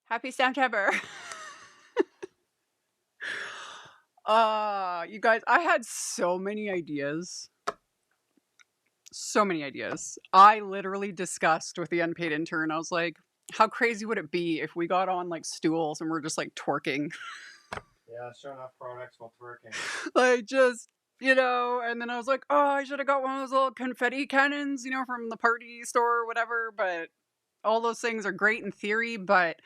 Happy STAMPtember. You guys, I had so many ideas. So many ideas. I literally discussed with the unpaid intern. I was like, how crazy would it be if we got on like stools and we're just like twerking? Yeah, showing off products while twerking. Like just, and then I was like, oh, I should have got one of those little confetti cannons, from the party store or whatever. But all those things are great in theory, but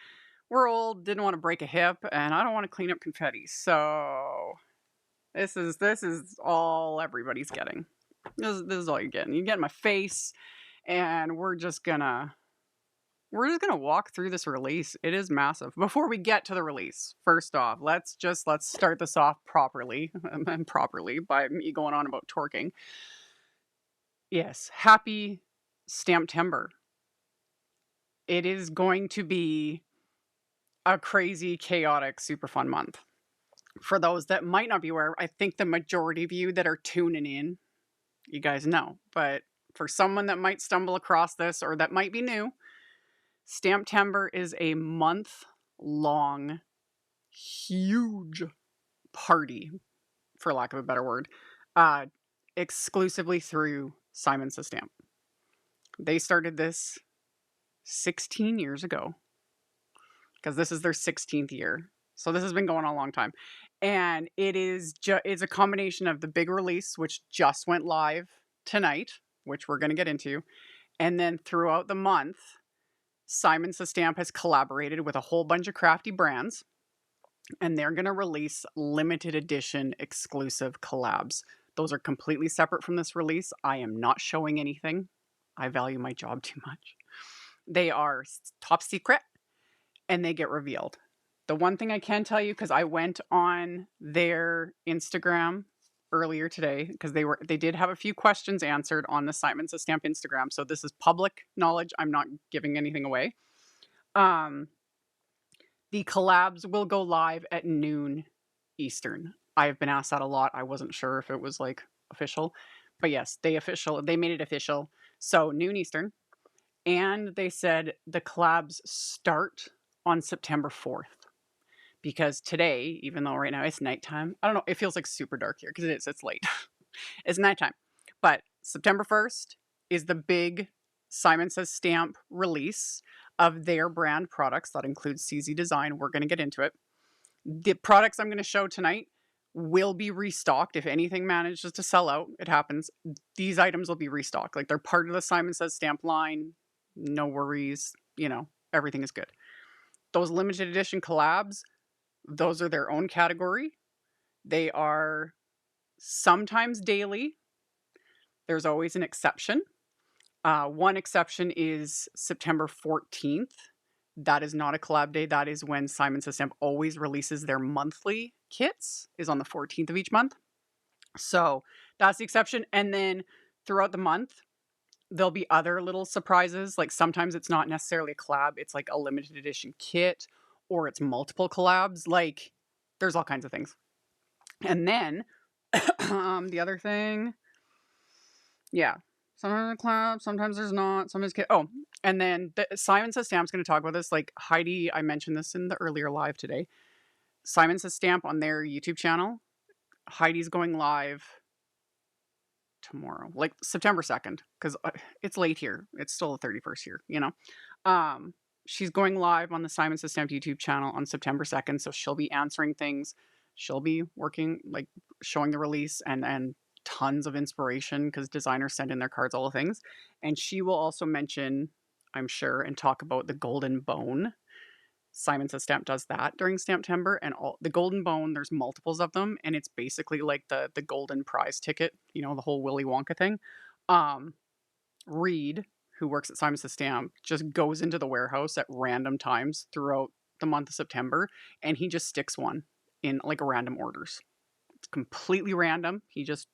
we're old, didn't want to break a hip, and I don't want to clean up confetti. So this is all everybody's getting. This is all you're getting. You get in my face, and we're just gonna walk through this release. It is massive. Before we get to the release, first off, let's start this off properly, and properly by me going on about twerking. Yes, happy STAMPtember. It is going to be a crazy, chaotic, super fun month. For those that might not be aware, I think the majority of you that are tuning in, you guys know. But for someone that might stumble across this or that might be new, STAMPtember is a month-long, huge party, for lack of a better word, exclusively through Simon Says Stamp. They started this 16 years ago, because this is their 16th year. So this has been going on a long time. And it's a combination of the big release, which just went live tonight, which we're going to get into. And then throughout the month, Simon Says Stamp has collaborated with a whole bunch of crafty brands. And they're going to release limited edition exclusive collabs. Those are completely separate from this release. I am not showing anything. I value my job too much. They are top secret, and they get revealed. The one thing I can tell you, because I went on their Instagram earlier today, because they did have a few questions answered on the Simon Says Stamp Instagram. So this is public knowledge. I'm not giving anything away. The collabs will go live at noon Eastern. I've been asked that a lot. I wasn't sure if it was like official, but yes, they made it official. So noon Eastern. And they said the collabs start on September 4th. Because today, even though right now it's nighttime, I don't know, it feels like super dark here because it's late. It's nighttime. But September 1st is the big Simon Says Stamp release of their brand products. That includes CZ Design. We're going to get into it. The products I'm going to show tonight will be restocked. If anything manages to sell out, it happens. These items will be restocked. Like they're part of the Simon Says Stamp line. No worries. Everything is good. Those limited edition collabs, those are their own category. They are sometimes daily. There's always an exception. One exception is September 14th. That is not a collab day. That is when Simon Says Stamp always releases their monthly kits, is on the 14th of each month. So that's the exception. And then throughout the month, there'll be other little surprises. Like sometimes it's not necessarily a collab. It's like a limited edition kit, or it's multiple collabs. Like there's all kinds of things. And then the other thing, yeah, sometimes there's a collab, sometimes there's not, sometimes and then Simon Says Stamp's going to talk about this. Like Heidi, I mentioned this in the earlier live today. Simon Says Stamp on their YouTube channel. Heidi's going live tomorrow, like September 2nd, because it's late here. It's still the 31st here, She's going live on the Simon Says Stamp YouTube channel on September 2nd, so she'll be answering things. She'll be working, like showing the release and tons of inspiration because designers send in their cards, all the things. And she will also mention, I'm sure, and talk about the Golden Bone. Simon Says Stamp does that during STAMPtember, and all the Golden Bone, there's multiples of them, and it's basically like the golden prize ticket, the whole Willy Wonka thing. Reed, who works at Simon Says Stamp, just goes into the warehouse at random times throughout the month of September, and he just sticks one in like random orders. It's completely random. He just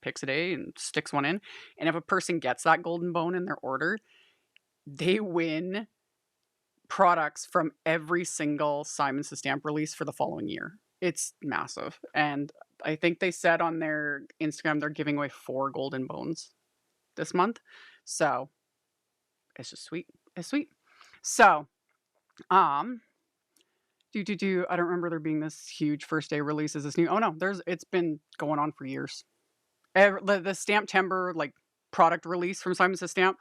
picks a day and sticks one in, and if a person gets that Golden Bone in their order, they win products from every single Simon Says Stamp release for the following year. It's massive. And I think they said on their Instagram they're giving away 4 Golden Bones this month. So it's just sweet. It's sweet. So I don't remember there being this huge first day release as this new. Oh no, it's been going on for years. The STAMPtember like product release from Simon Says Stamp,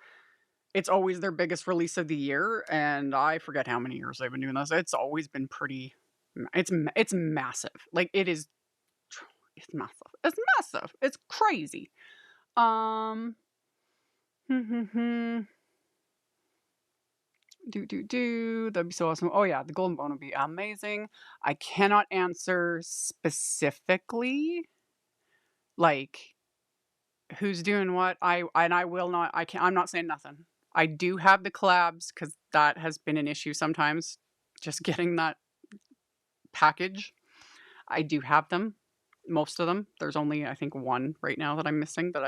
it's always their biggest release of the year, and I forget how many years they've been doing this. It's always been pretty. It's massive. Like it's massive. It's massive. It's crazy. Um. That'd be so awesome. Oh yeah, the golden bone would be amazing. I cannot answer specifically like who's doing what. I will not. I'm not saying nothing. I do have the collabs because that has been an issue sometimes. Just getting that package. I do have them. Most of them. There's only I think one right now that I'm missing that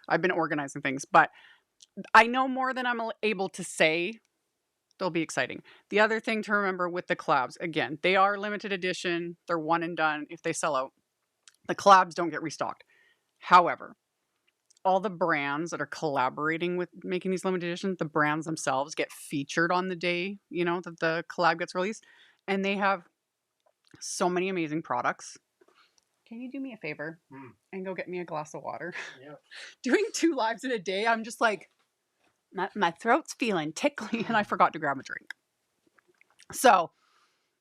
I've been organizing things, but I know more than I'm able to say. They'll be exciting. The other thing to remember with the collabs, again, they are limited edition. They're one and done. If they sell out, the collabs don't get restocked. However, all the brands that are collaborating with making these limited editions, the brands themselves get featured on the day, that the collab gets released. And they have so many amazing products. Can you do me a favor and go get me a glass of water? Yeah. Doing 2 lives in a day, I'm just like, my throat's feeling tickly and I forgot to grab a drink. So,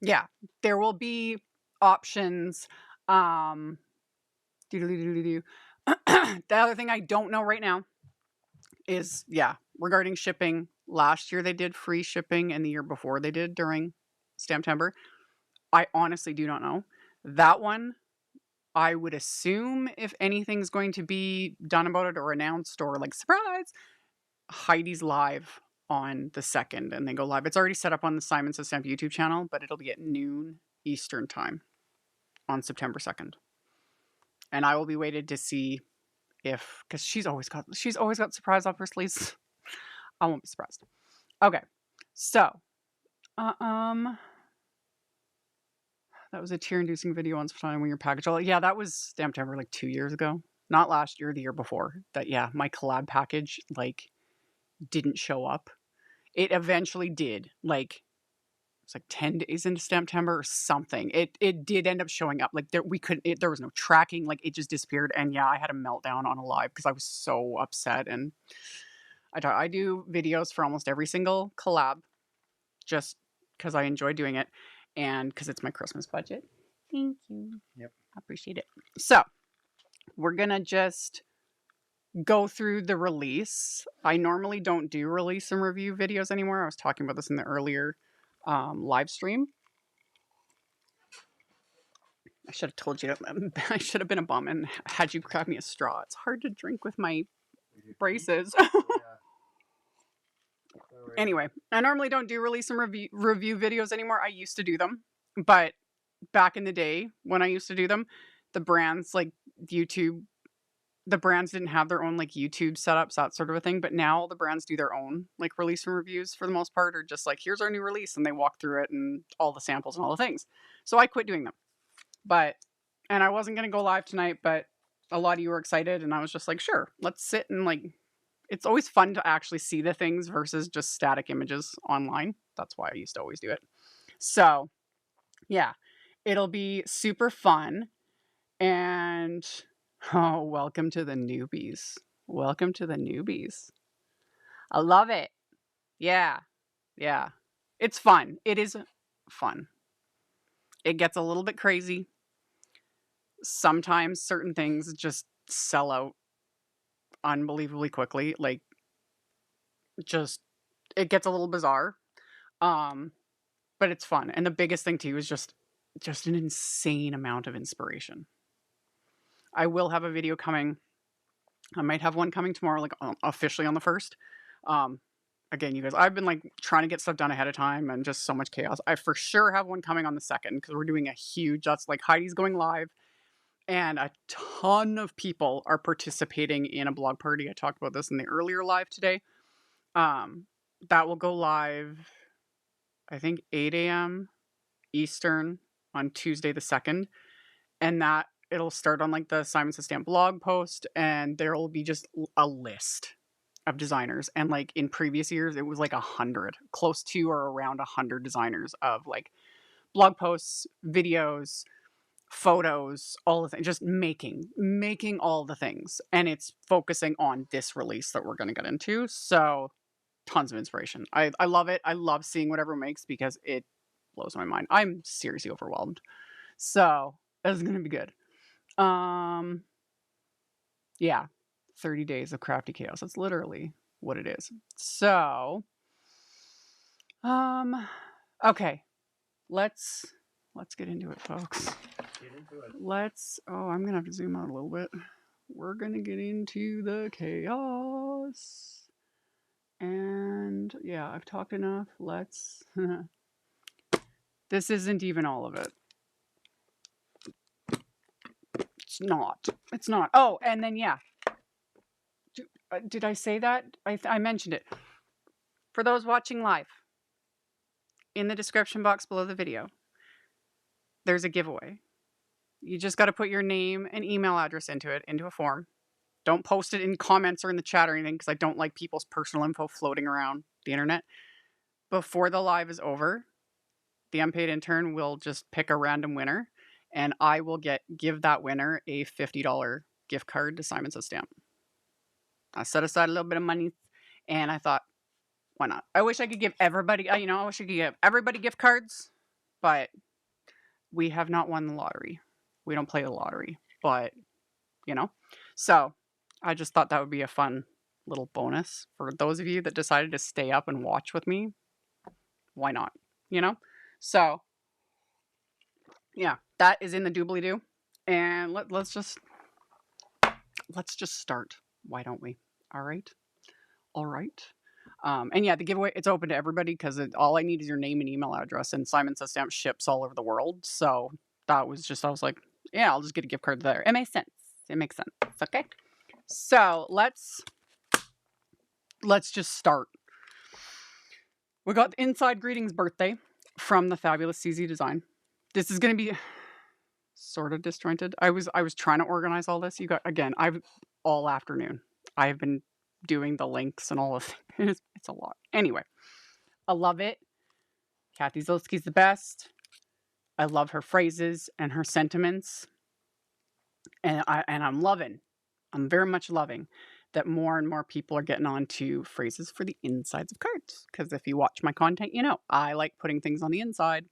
yeah, there will be options. The other thing I don't know right now is, regarding shipping. Last year they did free shipping and the year before they did during STAMPtember. I honestly do not know. That one, I would assume if anything's going to be done about it or announced or like surprise, Heidi's live on the 2nd and they go live. It's already set up on the Simon Says Stamp YouTube channel, but it'll be at noon Eastern time on September 2nd. And I will be waited to see if, because she's always got surprise up her sleeves. I won't be surprised. Okay. So, that was a tear-inducing video once upon a time when your package. Oh, yeah, that was STAMPtember like 2 years ago. Not last year, the year before. That, my collab package, like, didn't show up. It eventually did. Like, it's like 10 days into STAMPtember or something. It did end up showing up. Like, there was no tracking. Like, it just disappeared. And yeah, I had a meltdown on a live because I was so upset. And I do videos for almost every single collab just because I enjoy doing it and because it's my Christmas budget. Thank you. Yep. I appreciate it. So, we're going to just go through the release. I normally don't do release and review videos anymore. I was talking about this in the earlier live stream. I should have told you. I should have been a bum and had you grab me a straw. It's hard to drink with my braces. Anyway, I normally don't do release and review videos anymore. I used to do them, but back in the day when I used to do them, the brands like YouTube, the brands didn't have their own like YouTube setups, that sort of a thing. But now all the brands do their own like release and reviews for the most part, or just like, here's our new release, and they walk through it and all the samples and all the things. So I quit doing them. And I wasn't going to go live tonight, but a lot of you were excited, and I was just like, sure, let's sit and like, it's always fun to actually see the things versus just static images online. That's why I used to always do it. So yeah, it'll be super fun. And welcome to the newbies. Welcome to the newbies. I love it. Yeah. Yeah. It's fun. It is fun. It gets a little bit crazy. Sometimes certain things just sell out unbelievably quickly. Like, just, it gets a little bizarre. But it's fun. And the biggest thing too is just an insane amount of inspiration. I will have a video coming. I might have one coming tomorrow, like officially on the 1st. Again, you guys, I've been like trying to get stuff done ahead of time and just so much chaos. I for sure have one coming on the 2nd because we're doing a huge, that's like Heidi's going live and a ton of people are participating in a blog party. I talked about this in the earlier live today. That will go live, I think 8 a.m. Eastern on Tuesday the 2nd. And that it'll start on like the Simon Says Stamp blog post, and there will be just a list of designers. And like in previous years, it was like 100, close to or around 100 designers of like blog posts, videos, photos, all the things, just making all the things. And it's focusing on this release that we're going to get into. So tons of inspiration. I love it. I love seeing what everyone makes because it blows my mind. I'm seriously overwhelmed. So this is going to be good. Yeah, 30 days of crafty chaos. That's literally what it is. So, okay, let's get into it, folks. Get into it. I'm gonna have to zoom out a little bit. We're gonna get into the chaos. And yeah, I've talked enough. Let's. This isn't even all of it. It's not. It's not. Oh, and then yeah. Did I say that? I mentioned it. For those watching live, in the description box below the video, there's a giveaway. You just got to put your name and email address into a form. Don't post it in comments or in the chat or anything because I don't like people's personal info floating around the internet. Before the live is over, the unpaid intern will just pick a random winner and I will give that winner a $50 gift card to Simon Says Stamp. I set aside a little bit of money and I thought, why not? I wish I could give everybody, I wish I could give everybody gift cards, but we have not won the lottery. We don't play the lottery, but so I just thought that would be a fun little bonus for those of you that decided to stay up and watch with me. Why not? So yeah, that is in the doobly-doo. And let's just start. Why don't we? All right. And yeah, the giveaway, it's open to everybody because all I need is your name and email address. And Simon Says Stamp ships all over the world. So I was like, yeah, I'll just get a gift card there. It makes sense. Okay. So let's just start. We got the Inside Greetings birthday from the fabulous CZ Design. This is going to be sort of disjointed. I was trying to organize all this. I've all afternoon. I have been doing the links and all of it. It's a lot. Anyway, I love it. Kathy Zilski's the best. I love her phrases and her sentiments. And I'm very much loving that more and more people are getting onto phrases for the insides of cards. Because if you watch my content, I like putting things on the inside.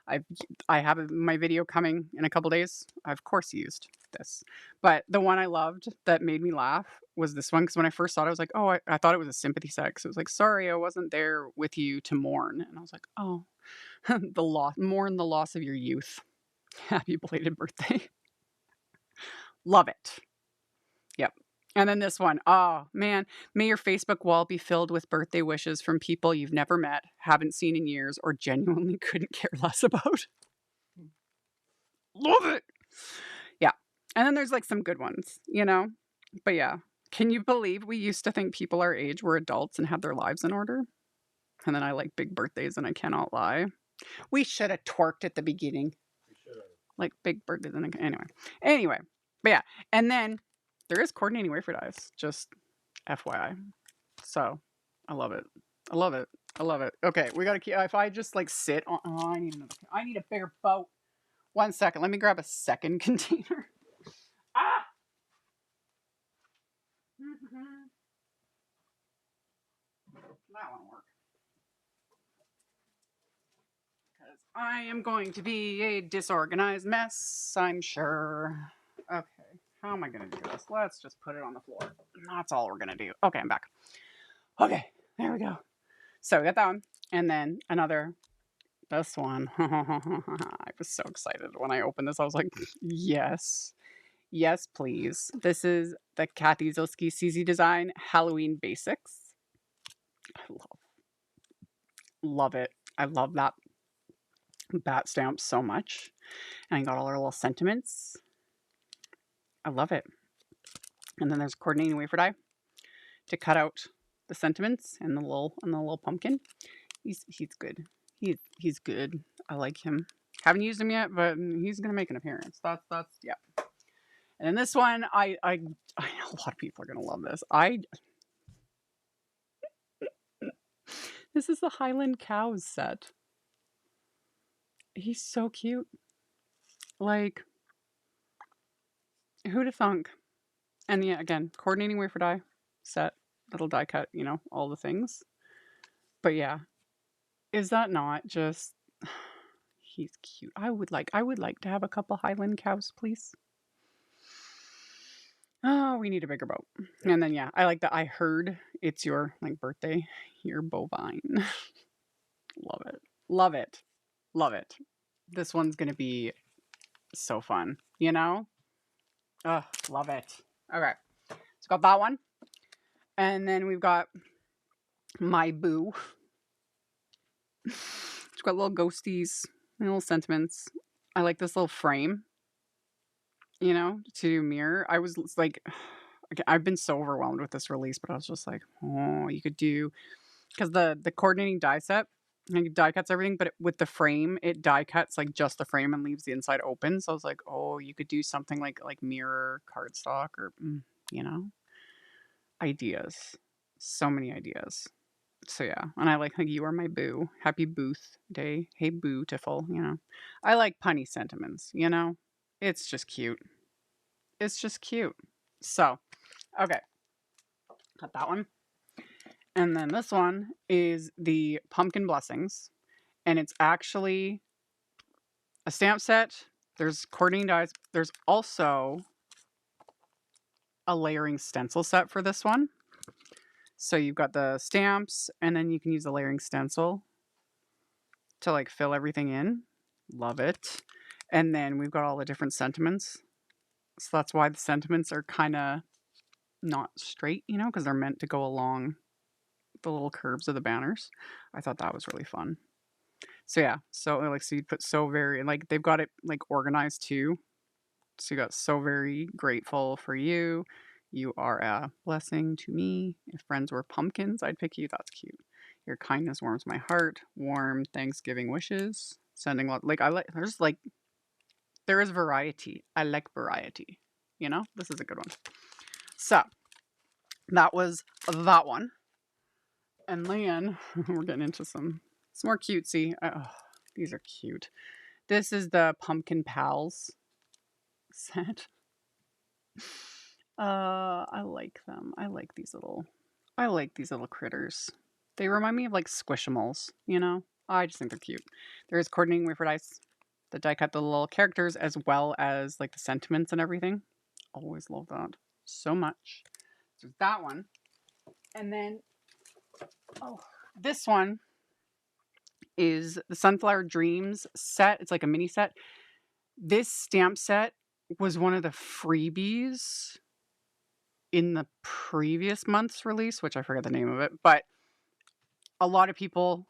I have my video coming in a couple days. I of course used this, but the one I loved that made me laugh was this one because when I first saw it, I was like, oh, I thought it was a sympathy set. So it was like, sorry, I wasn't there with you to mourn, and I was like, oh, mourn the loss of your youth. Happy belated birthday. Love it. Yep. And then this one, oh man, may your Facebook wall be filled with birthday wishes from people you've never met, haven't seen in years, or genuinely couldn't care less about. Love it. Yeah. And then there's like some good ones, But yeah. Can you believe we used to think people our age were adults and had their lives in order? And then I like big birthdays and I cannot lie. We should have twerked at the beginning. We should have. Like big birthdays and anyway. But yeah. And then there is coordinating wafer dies, just FYI. So I love it. Okay, we gotta keep. If I just like sit on, I need a bigger boat. 1 second. Let me grab a second container. Ah. That won't work. Because I am going to be a disorganized mess, I'm sure. Okay. How am I going to do this? Let's just put it on the floor. That's all we're going to do. Okay, I'm back. Okay, there we go. So we got that one. And then this one. I was so excited when I opened this. I was like, yes. Yes, please. This is the Kathy Zilski CZ Design Halloween Basics. I love it. I love that bat stamp so much. And I got all our little sentiments. I love it. And then there's a coordinating wafer die to cut out the sentiments and the little pumpkin. He's good. He's good. I like him. Haven't used him yet, but he's gonna make an appearance. That's yeah. And then this one, I know a lot of people are gonna love this. This is the Highland cows set. He's so cute. Like, who'da thunk? And yeah, again, coordinating wafer die set, little die cut, all the things. But yeah, is that not just he's cute. I would like to have a couple Highland cows, please. Oh, we need a bigger boat. And then yeah, I like that I heard it's your like birthday. You're bovine. Love it. Love it. Love it. This one's gonna be so fun, Ugh, love it. Okay. So got that one. And then we've got my boo. It's got little ghosties, little sentiments. I like this little frame, to mirror. I was like, I've been so overwhelmed with this release, but I was just like, oh, you could do because the coordinating die set, like die cuts everything, but with the frame, it die cuts like just the frame and leaves the inside open. So I was like, oh, you could do something like mirror cardstock or ideas, so many ideas. So yeah, and I like you are my boo. Happy Booth Day. Hey Bootiful, I like punny sentiments, It's just cute. It's just cute. So, okay. Got that one. And then this one is the Pumpkin Blessings. And it's actually a stamp set. There's coordinating dies. There's also a layering stencil set for this one. So you've got the stamps, and then you can use the layering stencil to like fill everything in. Love it. And then we've got all the different sentiments. So that's why the sentiments are kind of not straight, because they're meant to go along the little curves of the banners. I thought that was really fun. So yeah, so you'd put so very like they've got it like organized too. So you got so very grateful for you. You are a blessing to me. If friends were pumpkins, I'd pick you. That's cute. Your kindness warms my heart. Warm Thanksgiving wishes. Sending like I like there's like there is variety. I like variety. This is a good one. So that was that one. And then we're getting into some more cutesy. Oh, these are cute. This is the Pumpkin Pals set. I like them. I like these little critters. They remind me of like Squishimals, I just think they're cute. There's coordinating wafer dice. The die cut the little characters as well as like the sentiments and everything. Always love that so much. So that one. And then this one is the Sunflower Dreams set. It's like a mini set. This stamp set was one of the freebies in the previous month's release, which I forget the name of it, but a lot of people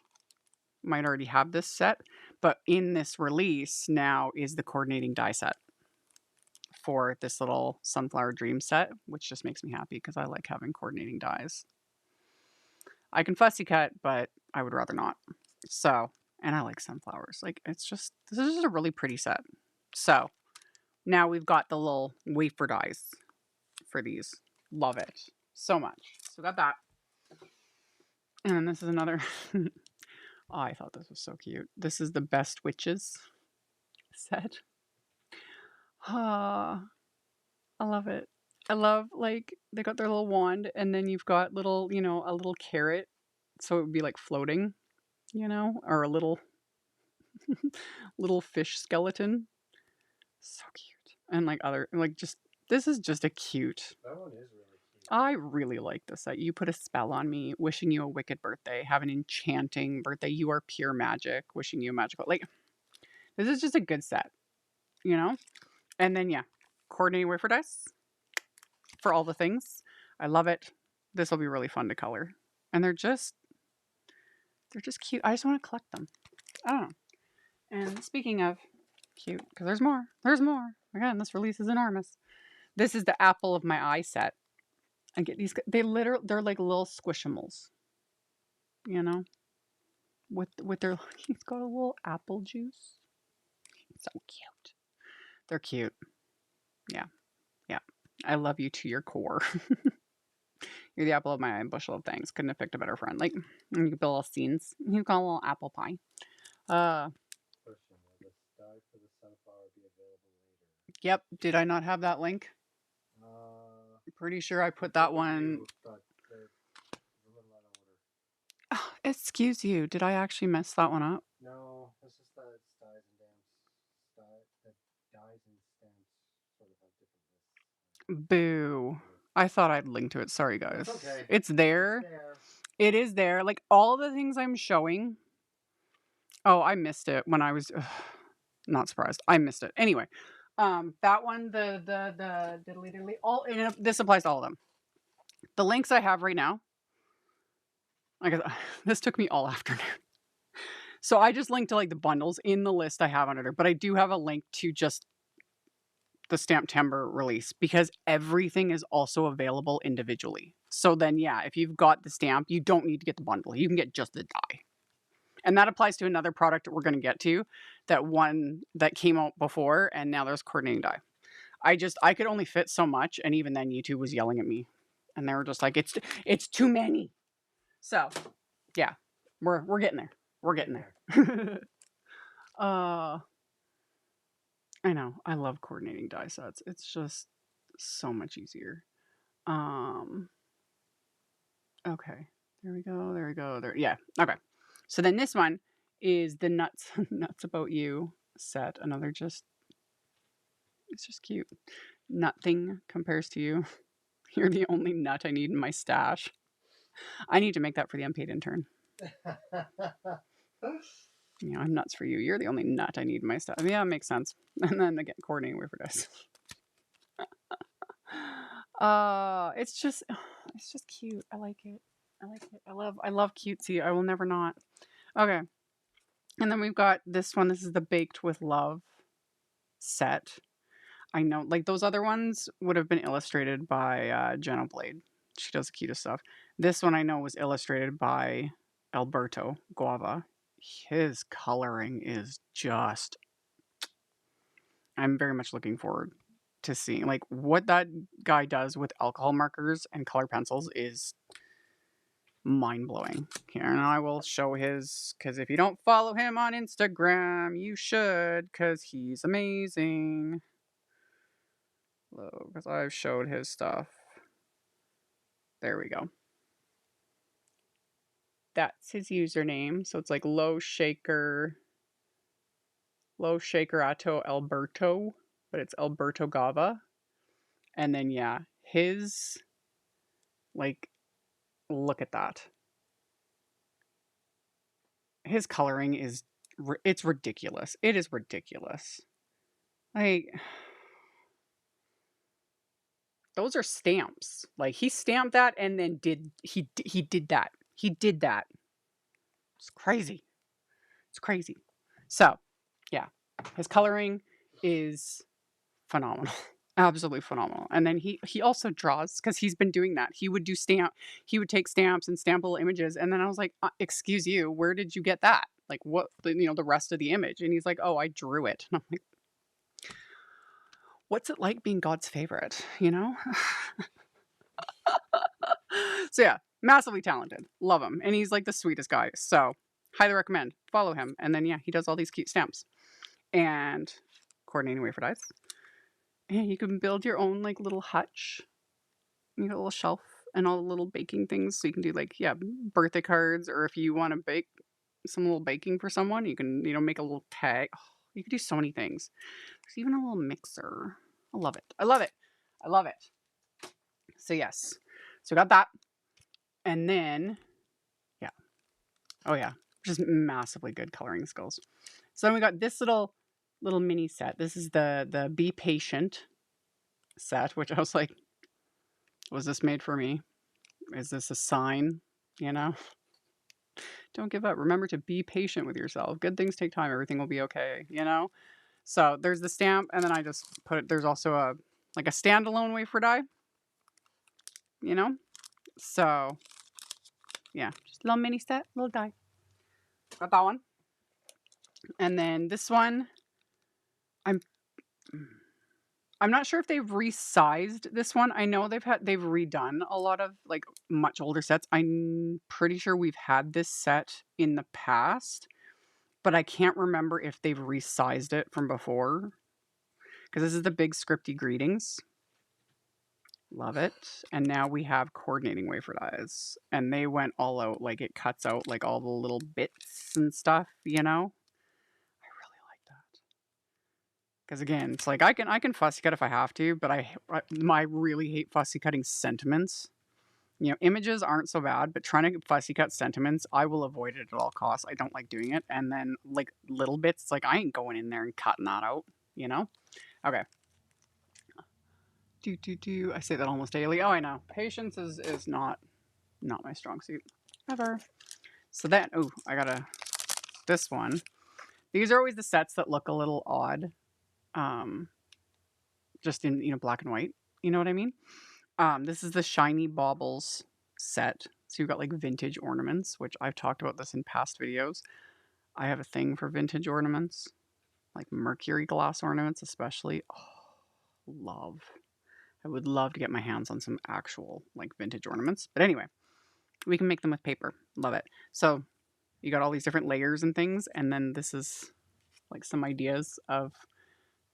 might already have this set. But in this release now is the coordinating die set for this little Sunflower Dream set, which just makes me happy because I like having coordinating dies. I can fussy cut, but I would rather not. So, and I like sunflowers. Like, this is just a really pretty set. So, now we've got the little wafer dies for these. Love it so much. So, got that. And then this is another. Oh, I thought this was so cute. This is the Best Witches set. Ah, I love it. I love, like, they got their little wand, and then you've got little, a little carrot. So it would be like floating, or a little little fish skeleton. So cute. And like just this is just a cute. That one is really cute. I really like this set. You put a spell on me, wishing you a wicked birthday. Have an enchanting birthday. You are pure magic. Wishing you a magical. Like, this is just a good set, And then yeah, coordinating wafer dice for all the things. I love it. This will be really fun to color, and they're just cute. I just want to collect them. I don't know. And speaking of cute, because there's more. There's more. Again, this release is enormous. This is the apple of my eye set. I get these. They're like little squishimals. With their he's got a little apple juice. So cute. They're cute. Yeah. Yeah. I love you to your core. You're the apple of my eye, bushel of thanks. Couldn't have picked a better friend. Like, you can build little scenes. You've got a little apple pie. die for the sunflower be available later? Yep. Did I not have that link? I'm pretty sure I put that one. But there's a little out of order. Oh, excuse you. Did I actually mess that one up? No, it's just that it's dyes and stamps. The dyes and stamps sort of have different lists. Boo. I thought I'd link to it. Sorry, guys. That's okay. It's there. It's there. It is there. Like all the things I'm showing. Oh, I missed it when I was not surprised. I missed it. Anyway, that one, the diddly diddly, all and this applies to all of them. The links I have right now, I guess this took me all afternoon. So I just linked to like the bundles in the list I have under, but I do have a link to just the STAMPtember release because everything is also available individually. So then, yeah, if you've got the stamp, you don't need to get the bundle. You can get just the die. And that applies to another product that we're going to get to, that one that came out before, and now there's coordinating die. I could only fit so much, and even then YouTube was yelling at me. And they were just like, it's too many. So, yeah, we're getting there. We're getting there. I know. I love coordinating die sets. It's just so much easier. Okay. There we go. There we go. There. Yeah. Okay. So then this one is the nuts about you set. Another just it's just cute. Nothing compares to you. You're the only nut I need in my stash. I need to make that for the unpaid intern. You know, I'm nuts for you. You're the only nut I need in my stash. Yeah, it makes sense. And then again, coordinating wafer dice. It's just cute. I like it. I like it. I love cutesy. I will never not. Okay. And then we've got this one. This is the Baked with Love set. I know, like those other ones would have been illustrated by Jenna Blade. She does the cutest stuff. This one I know was illustrated by Alberto Guava. His coloring is just. I'm very much looking forward to seeing like what that guy does with alcohol markers and color pencils is mind blowing. Here, and I will show his because if you don't follow him on Instagram, you should because he's amazing. Because I've showed his stuff. There we go. That's his username. So it's like low shaker Atto Alberto, but it's Alberto Gava. And then yeah, his like look at that. His coloring is it's ridiculous. It is ridiculous. Like those are stamps. Like he stamped that and then he did that. He did that. It's crazy. It's crazy. So, yeah. His coloring is phenomenal. Absolutely phenomenal. And then he also draws because he's been doing that. He would take stamps and stamp little images and then I was like, "Excuse you, where did you get that? Like what, the rest of the image?" And he's like, "Oh, I drew it." And I'm like, what's it like being God's favorite, you know? So yeah, massively talented. Love him. And he's like the sweetest guy. So highly recommend. Follow him. And then yeah, he does all these cute stamps. And coordinating wafer dice. And you can build your own like little hutch. You got a little shelf and all the little baking things. So you can do like, yeah, birthday cards, or if you want to bake some little baking for someone, you can, make a little tag. Oh, you can do so many things. There's even a little mixer. I love it. I love it. I love it. So yes. So we got that. And then, yeah. Oh yeah. Just massively good coloring skills. So then we got this little mini set. This is the Be Patient set, which I was like, was this made for me? Is this a sign? Don't give up. Remember to be patient with yourself. Good things take time. Everything will be okay, So there's the stamp, and then I just there's also a standalone wafer die, So yeah, just a little mini set, little die. Got that one. And then this one, I'm not sure if they've resized this one. I know they've redone a lot of like much older sets. I'm pretty sure we've had this set in the past. but I can't remember if they've resized it from before. Because this is the big Scripty greetings. Love it. And now we have coordinating wafer dies. And they went all out. Like it cuts out like all the little bits and stuff, you know? I really like that. Because again, it's like I can fussy cut if I have to, but I really hate fussy cutting sentiments. You know, images aren't so bad, but trying to fussy cut sentiments, I will avoid it at all costs. I don't like doing it. And then like little bits, it's like I ain't going in there and cutting that out, you know? Okay. I say that almost daily. Oh, I know. Patience is not my strong suit ever. So then, oh, I got this one. These are always the sets that look a little odd, just in black and white. You know what I mean? This is the shiny Baubles set. So you've got like vintage ornaments, which I've talked about this in past videos. I have a thing for vintage ornaments, like mercury glass ornaments, especially. Oh, love. I would love to get my hands on some actual like vintage ornaments. But anyway, we can make them with paper. Love it. So you got all these different layers and things, and then this is like some ideas of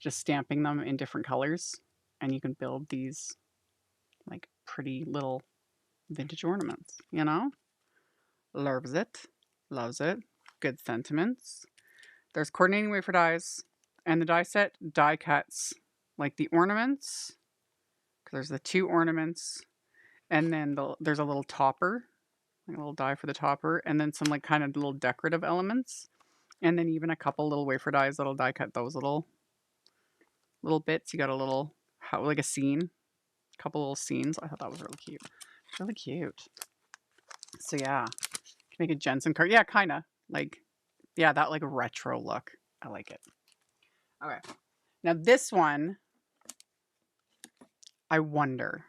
just stamping them in different colors, and you can build these like pretty little vintage ornaments, you know? Loves it. Loves it. Good sentiments. There's coordinating wafer dies, and the die set die cuts like the ornaments. There's the 2 ornaments, and then there's a little topper, like a little die for the topper, and then some like kind of little decorative elements, and then even a couple little wafer dies that'll die cut those little bits. You got a little like a scene, a couple little scenes. I thought that was really cute. Really cute. So yeah, can make a Jensen card. Yeah, kind of like that like retro look. I like it. Okay, now this one, I wonder.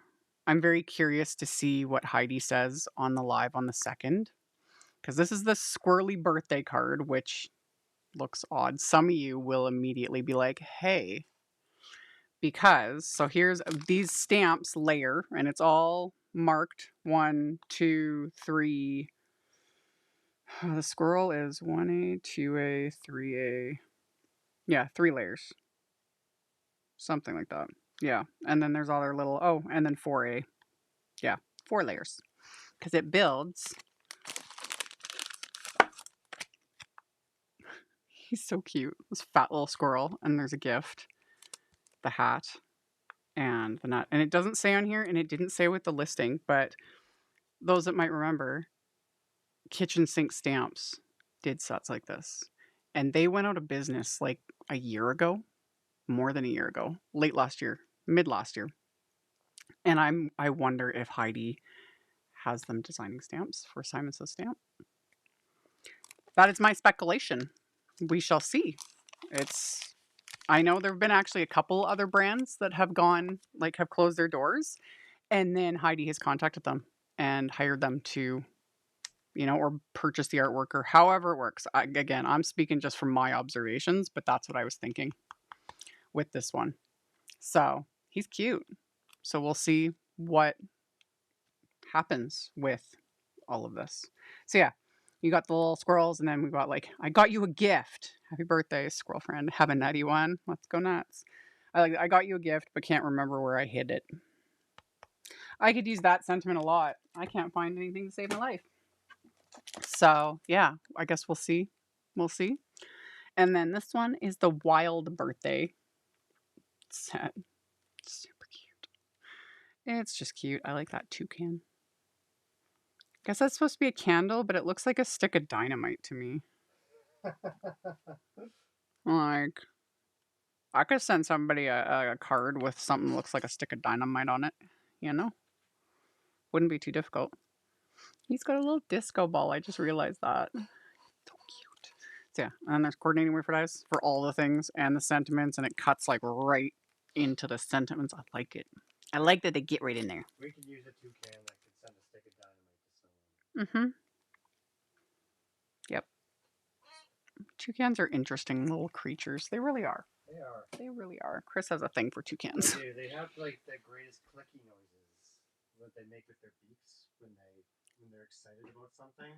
I'm very curious to see what Heidi says on the live on the 2nd. Because this is the Squirrely birthday card, which looks odd. Some of you will immediately be like, hey, because, so here's these stamps layer, and it's all marked 1, 2, 3. The squirrel is 1A, 2A, 3A. Yeah, 3 layers. Something like that. Yeah. And then there's all their little, oh, and then 4A. Yeah, 4 layers. Because it builds. He's so cute. This fat little squirrel. And there's a gift. The hat. And the nut. And it doesn't say on here, and it didn't say with the listing, but those that might remember, kitchen sink stamps did sets like this. And they went out of business like a year ago, more than a year ago, late last year, mid last year. And I wonder if Heidi has them designing stamps for Simon Says Stamp. That is my speculation. We shall see. I know there have been actually a couple other brands that have have closed their doors, and then Heidi has contacted them and hired them to, or purchase the artwork or however it works. Again, I'm speaking just from my observations, but that's what I was thinking with this one. So he's cute. So we'll see what happens with all of this. So yeah, you got the little squirrels, and then we got I got you a gift. Happy birthday, squirrel friend. Have a nutty one. Let's go nuts. I got you a gift, but can't remember where I hid it. I could use that sentiment a lot. I can't find anything to save my life. So yeah, I guess we'll see. We'll see. And then this one is the wild birthday set. Super cute. It's just cute. I like that toucan. Guess that's supposed to be a candle, but it looks like a stick of dynamite to me. Like, I could send somebody a card with something that looks like a stick of dynamite on it, Wouldn't be too difficult. He's got a little disco ball. I just realized that. So cute. So yeah, and there's coordinating wafer dies for all the things and the sentiments, and it cuts right into the sentiments. I like it. I like that they get right in there. We could use a toucan that could send a stick of dynamite to someone. Yep. Toucans are interesting little creatures. They really are. They are. They really are. Chris has a thing for toucans. They do. They have the greatest clicky noises that they make with their beaks when they're excited about something.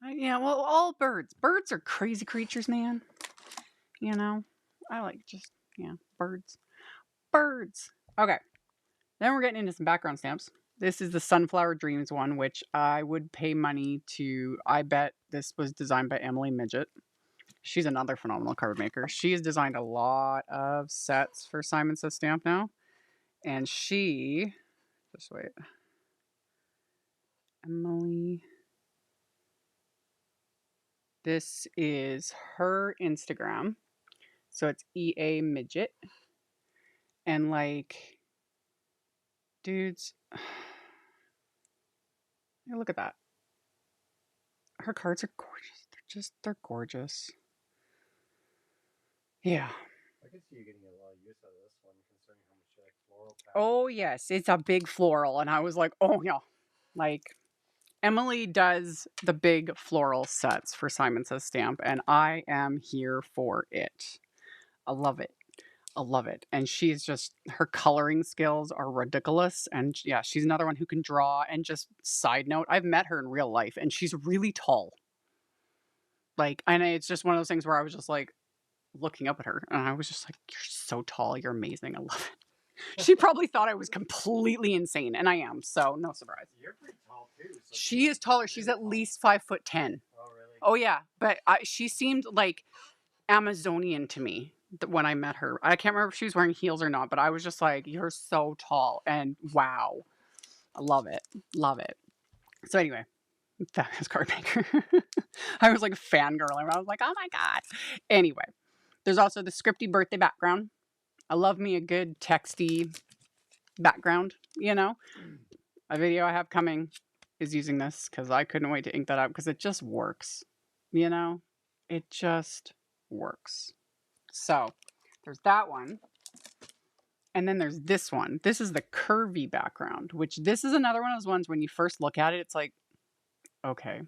Yeah, well, all birds. Birds are crazy creatures, man. You know, I like just, yeah, birds. Birds. Okay. Then we're getting into some background stamps. This is the Sunflower Dreams one, which I would pay money to. I bet this was designed by Emily Midget. She's another phenomenal card maker. She has designed a lot of sets for Simon Says Stamp now. And she, just wait, Emily. This is her Instagram. So it's EA Midget. And like, dudes, look at that. Her cards are gorgeous. They're gorgeous. Yeah. I could see you getting a lot of use out of this one, considering how much you like floral patterns. Oh, yes. It's a big floral. And I was like, oh, yeah. Like, Emily does the big floral sets for Simon Says Stamp, and I am here for it. I love it. I love it. And she's just, her coloring skills are ridiculous. And yeah, she's another one who can draw. And just side note, I've met her in real life, and she's really tall. Like, and it's just one of those things where I was just like looking up at her, and I was just like, you're so tall. You're amazing. I love it. She probably thought I was completely insane, and I am. So no surprise. You're pretty tall too. So she is taller. She's at least 5'10". Oh, really? Oh yeah, but she seemed like Amazonian to me when I met her. I can't remember if she was wearing heels or not, but I was just like, you're so tall, and wow, I love it, love it. So anyway, fabulous card maker. I was like fangirling. I was like, oh my god. Anyway, there's also the Scripty birthday background. I love me a good texty background. You know, a video I have coming is using this because I couldn't wait to ink that up because it just works. You know, it just works. So there's that one. And then there's this one. This is the curvy background, which this is another one of those ones when you first look at it, it's like, okay.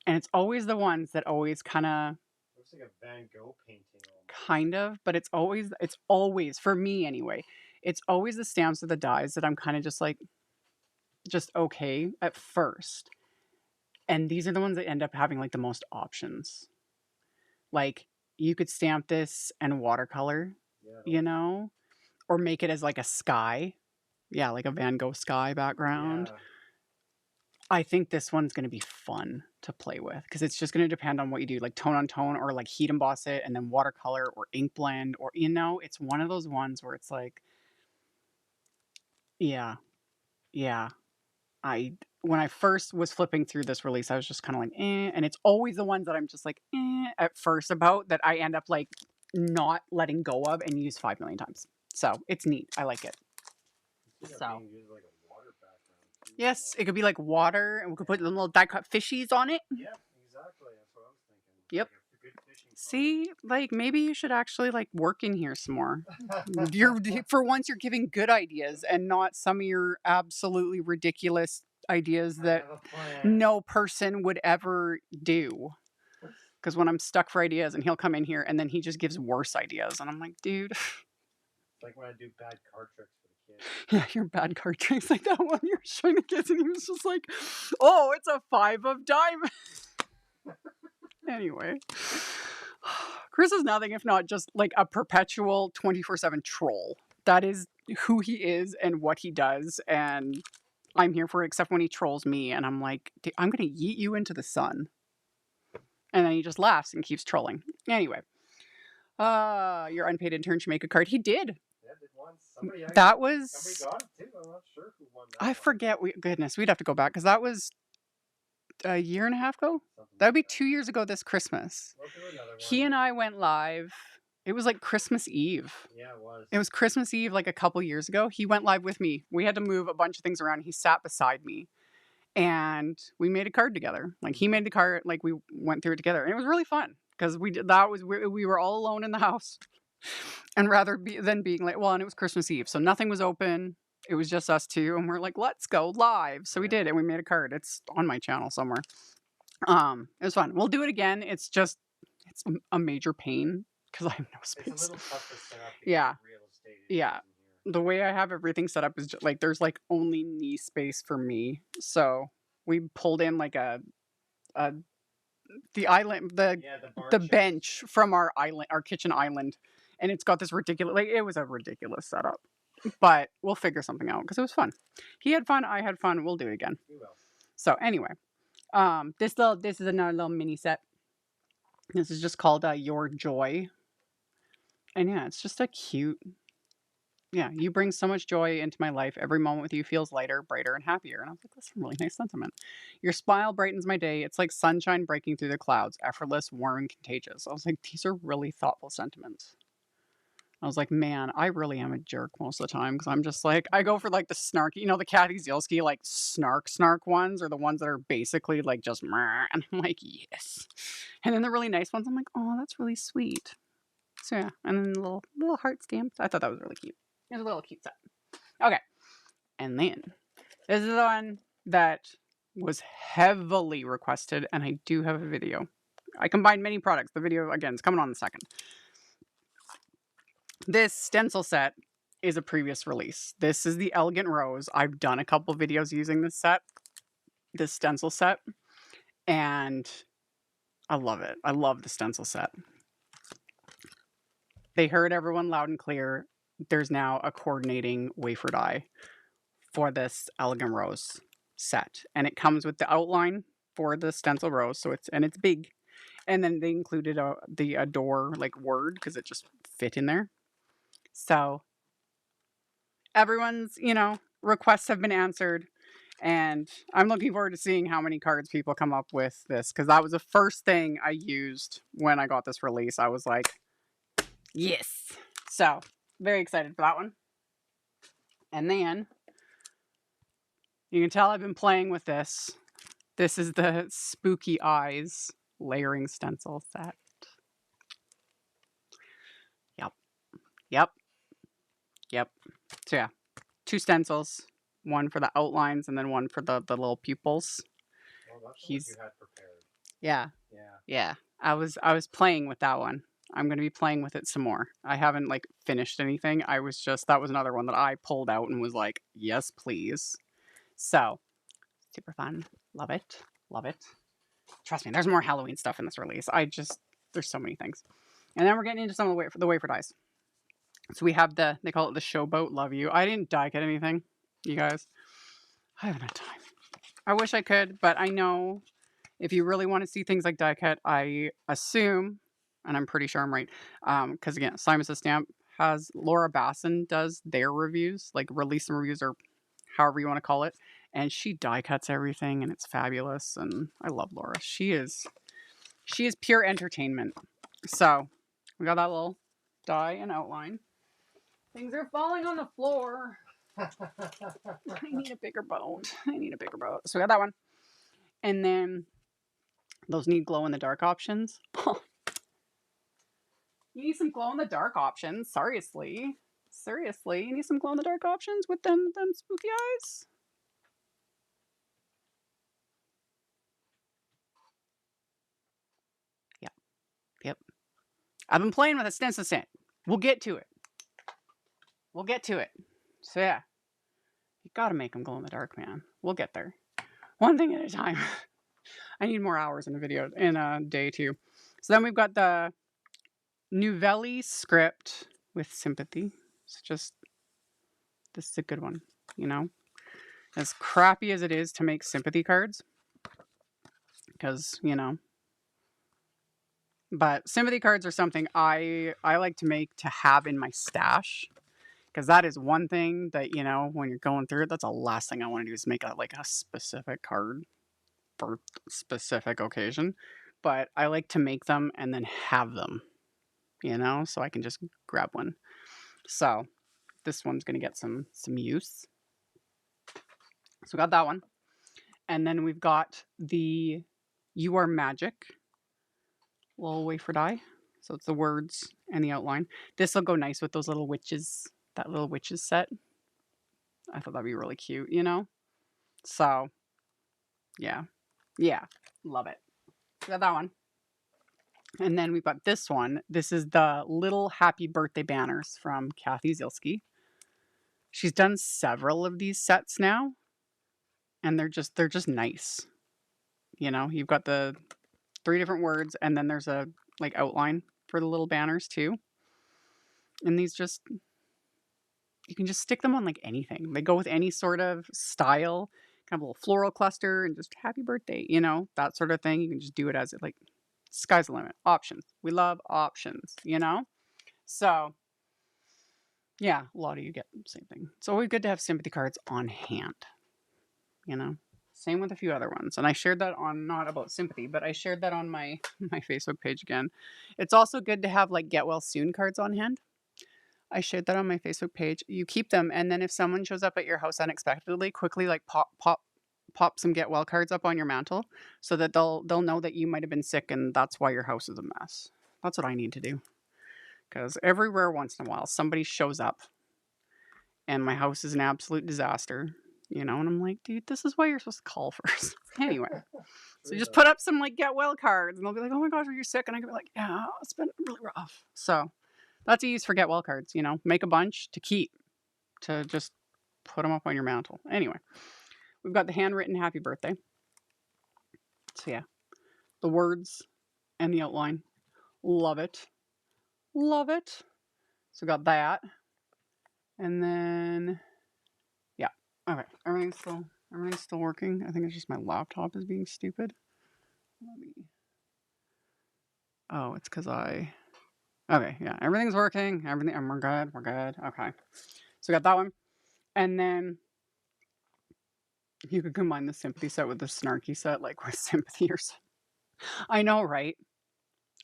And it's always the ones that always kind of. Looks like a Van Gogh painting. Almost. Kind of, but it's always, for me anyway, it's always the stamps or the dies that I'm kind of just like, just okay at first. And these are the ones that end up having like the most options. Like, you could stamp this and watercolor, you know, or make it as like a sky. Yeah, like a Van Gogh sky background. Yeah. I think this one's going to be fun to play with because it's just going to depend on what you do, like tone on tone or like heat emboss it and then watercolor or ink blend or, you know, it's one of those ones where it's like, yeah. When I first was flipping through this release, I was just kind of like, eh. And it's always the ones that I'm just like, eh, at first about that I end up like not letting go of and use 5 million times. So it's neat. I like it. So. Yes, it could be like water, and we could put little die-cut fishies on it. Yeah, exactly. That's what I was thinking. Yep. Like see, like maybe you should actually like work in here some more. For once, you're giving good ideas and not some of your absolutely ridiculous ideas that no person would ever do. Because when I'm stuck for ideas, and he'll come in here and then he just gives worse ideas, and I'm like, dude. It's like when I do bad card tricks. Yeah, your bad card tricks like that one you're showing the kids, and he was just like, oh, it's a 5 of diamonds. Anyway, Chris is nothing if not just like a perpetual 24/7 troll. That is who he is and what he does, and I'm here for it, except when he trolls me, and I'm like, I'm going to yeet you into the sun. And then he just laughs and keeps trolling. Anyway, your unpaid intern should make a card. He did. Somebody that was. Somebody got it too. I'm not sure who won that. I forget. Goodness, we'd have to go back because that was a year and a half ago. That would be 2 years ago this Christmas. He and I went live. It was like Christmas Eve. Yeah, it was. It was Christmas Eve like a couple years ago. He went live with me. We had to move a bunch of things around. He sat beside me. And we made a card together. Like he made the card. Like we went through it together. And it was really fun because we were all alone in the house. And rather than being like, well, and it was Christmas Eve, so nothing was open. It was just us two, and we're like, let's go live. So we did, and we made a card. It's on my channel somewhere. It was fun. We'll do it again. It's a major pain because I have no space. It's a little tough to set up. Yeah. Real estate yeah. The way I have everything set up is just, like there's like only knee space for me. So we pulled in like a the island, the bench from our island, our kitchen island, and it's got this ridiculous. Like it was a ridiculous setup, but we'll figure something out because it was fun. He had fun. I had fun. We'll do it again. We will. So anyway, this is another little mini set. This is just called Your Joy, and yeah, it's just a cute. Yeah, you bring so much joy into my life. Every moment with you feels lighter, brighter, and happier. And I was like, that's a really nice sentiment. Your smile brightens my day. It's like sunshine breaking through the clouds, effortless, warm, and contagious. I was like, these are really thoughtful sentiments. I was like, man, I really am a jerk most of the time because I'm just like, I go for like the snarky, you know, the Kathy Zielski, like snark ones are the ones that are basically like just, meh, and I'm like, yes. And then the really nice ones, I'm like, oh, that's really sweet. So yeah, and then the little heart stamps. I thought that was really cute. It was a little cute set. Okay. And then this is the one that was heavily requested, and I do have a video. I combined many products. The video, again, is coming on in a second. This stencil set is a previous release. This is the Elegant Rose. I've done a couple videos using this set, this stencil set, and I love it. I love the stencil set. They heard everyone loud and clear. There's now a coordinating wafer die for this Elegant Rose set. And it comes with the outline for the stencil rose. So it's big. And then they included the adore like word because it just fit in there. So everyone's, requests have been answered. And I'm looking forward to seeing how many cards people come up with this because that was the first thing I used when I got this release. I was like, yes. So very excited for that one. And then you can tell I've been playing with this. This is the Spooky Eyes layering stencil set. Yep. So yeah, 2 stencils. One for the outlines and then one for the little pupils. Well, that's what you had prepared. Yeah. I was playing with that one. I'm going to be playing with it some more. I haven't like finished anything. That was another one that I pulled out and was like, yes, please. So, super fun. Love it. Trust me, there's more Halloween stuff in this release. There's so many things. And then we're getting into some of the wafer dies. So we have they call it the Showboat Love You. I didn't die cut anything, you guys. I haven't had time. I wish I could, but I know if you really want to see things like die cut, I assume, and I'm pretty sure I'm right, because again, Simon Says Stamp has Laura Basson does their reviews, like release some reviews or however you want to call it, and she die cuts everything, and it's fabulous, and I love Laura. She is pure entertainment. So we got that little die and outline. Things are falling on the floor. I need a bigger boat. So we got that one. And then those need glow in the dark options. You need some glow in the dark options. Seriously. You need some glow in the dark options with them spooky eyes. Yep. I've been playing with a stencil set. We'll get to it. So yeah. You gotta make them glow in the dark, man. We'll get there. One thing at a time. I need more hours in a day too. So then we've got the Novelli script with sympathy. This is a good one, As crappy as it is to make sympathy cards, because, but sympathy cards are something I like to make to have in my stash, because that is one thing that, when you're going through it, that's the last thing I want to do is make a specific card for a specific occasion. But I like to make them and then have them, so I can just grab one. So this one's going to get some use. So we got that one. And then we've got the You Are Magic little wafer die. So it's the words and the outline. This will go nice with those little witches, that little witches set. I thought that'd be really cute, So, yeah. Love it. We got that one. And then we've got this one. This is the little happy birthday banners from Kathy Zielski. She's done several of these sets now, and they're just nice. You know, you've got the 3 different words, and then there's a like outline for the little banners too. And these just you can just stick them on like anything. They go with any sort of style, kind of a little floral cluster and just happy birthday, you know, that sort of thing. You can just do it as it like sky's the limit. Options. We love options, you know? So yeah, a lot of you get the same thing. It's always good to have sympathy cards on hand, you know? Same with a few other ones. And I shared that on not about sympathy, but I shared that on my my Facebook page again. It's also good to have like get well soon cards on hand. I shared that on my Facebook page. You keep them, and then if someone shows up at your house unexpectedly, quickly like pop some get well cards up on your mantle so that they'll know that you might have been sick and that's why your house is a mess. That's what I need to do. Because everywhere once in a while somebody shows up and my house is an absolute disaster, you know, and I'm like, dude, this is why you're supposed to call first. Anyway. So just put up some like get well cards and they'll be like, oh my gosh, are you sick? And I can be like, yeah, it's been really rough. So that's a use for get well cards, you know, make a bunch to keep, to just put them up on your mantle. Anyway, we've got the handwritten happy birthday. So yeah, the words and the outline. Love it. Love it. So we got that. And then, yeah. Okay. Everything's still working. I think it's just my laptop is being stupid. Oh, it's because okay, yeah. Everything's working. And we're good. We're good. Okay. So we got that one. And then you could combine the sympathy set with the snarky set, like with sympathy or something. I know, right?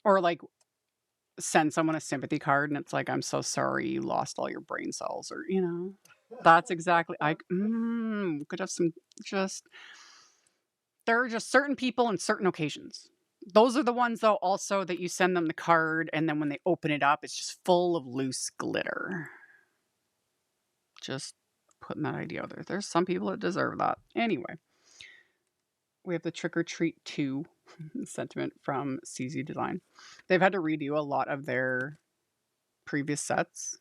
Or like send someone a sympathy card and it's like, I'm so sorry you lost all your brain cells, or, you know, that's exactly, could have some just, there are just certain people and certain occasions. Those are the ones, though, also that you send them the card and then when they open it up, it's just full of loose glitter. Just putting that idea out there. There's some people that deserve that. Anyway, we have the Trick or Treat 2 sentiment from CZ Design. They've had to redo a lot of their previous sets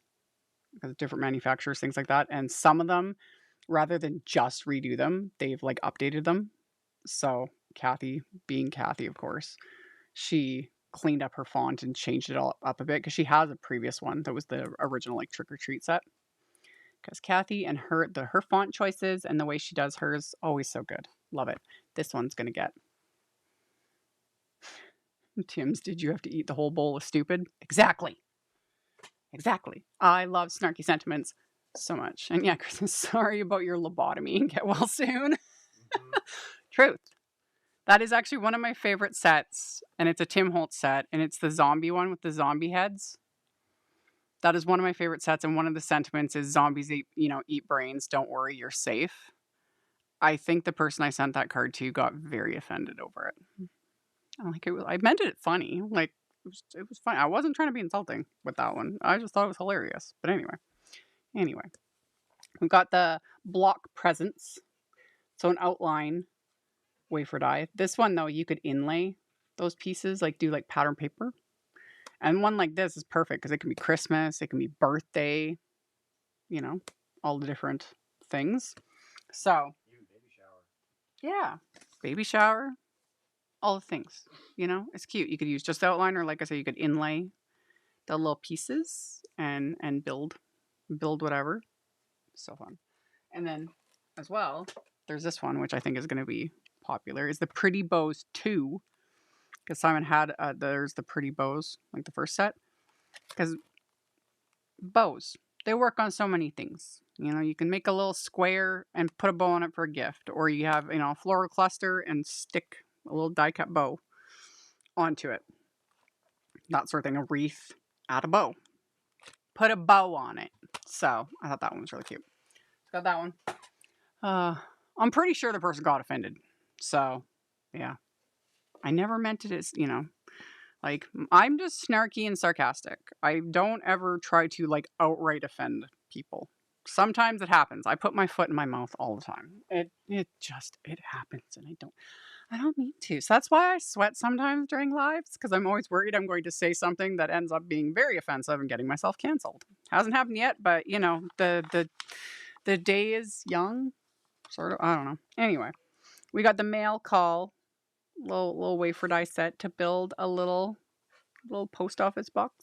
because of different manufacturers, things like that. And some of them, rather than just redo them, they've like updated them. So Kathy, being Kathy, of course, she cleaned up her font and changed it all up a bit because she has a previous one that was the original like Trick or Treat set. Because Kathy and her font choices and the way she does hers, always so good. Love it. This one's gonna get Tim's. Did you have to eat the whole bowl of stupid? Exactly. I love snarky sentiments so much. And yeah, Chris, sorry about your lobotomy. Get well soon. Mm-hmm. Truth. That is actually one of my favorite sets, and it's a Tim Holtz set, and it's the zombie one with the zombie heads. That is one of my favorite sets, and one of the sentiments is zombies eat brains. Don't worry, you're safe. I think the person I sent that card to got very offended over it. I meant it funny. Like, it was fun. I wasn't trying to be insulting with that one. I just thought it was hilarious. But anyway, we've got the block presents. So an outline, wafer die. This one though, you could inlay those pieces, like do like pattern paper. And one like this is perfect because it can be Christmas, it can be birthday, you know, all the different things. So even baby shower. Yeah, baby shower. All the things, you know, it's cute. You could use just the outline, or like I said, you could inlay the little pieces and build whatever. So fun. And then as well, there's this one which I think is going to be popular. Is the Pretty Bows 2, because Simon had there's the Pretty Bows, like the first set, because bows, they work on so many things. You know, you can make a little square and put a bow on it for a gift, or you have, you know, a floral cluster and stick a little die cut bow onto it. That sort of thing. A wreath, add a bow. Put a bow on it. So I thought that one was really cute. Got that one. I'm pretty sure the person got offended. So yeah. I never meant it as, you know, like, I'm just snarky and sarcastic. I don't ever try to like outright offend people. Sometimes it happens. I put my foot in my mouth all the time. It happens, and I don't mean to. So that's why I sweat sometimes during lives, because I'm always worried I'm going to say something that ends up being very offensive and getting myself canceled. Hasn't happened yet, but you know, the day is young, sort of. I don't know. Anyway, we got the mail call little wafer die set to build a little post office box,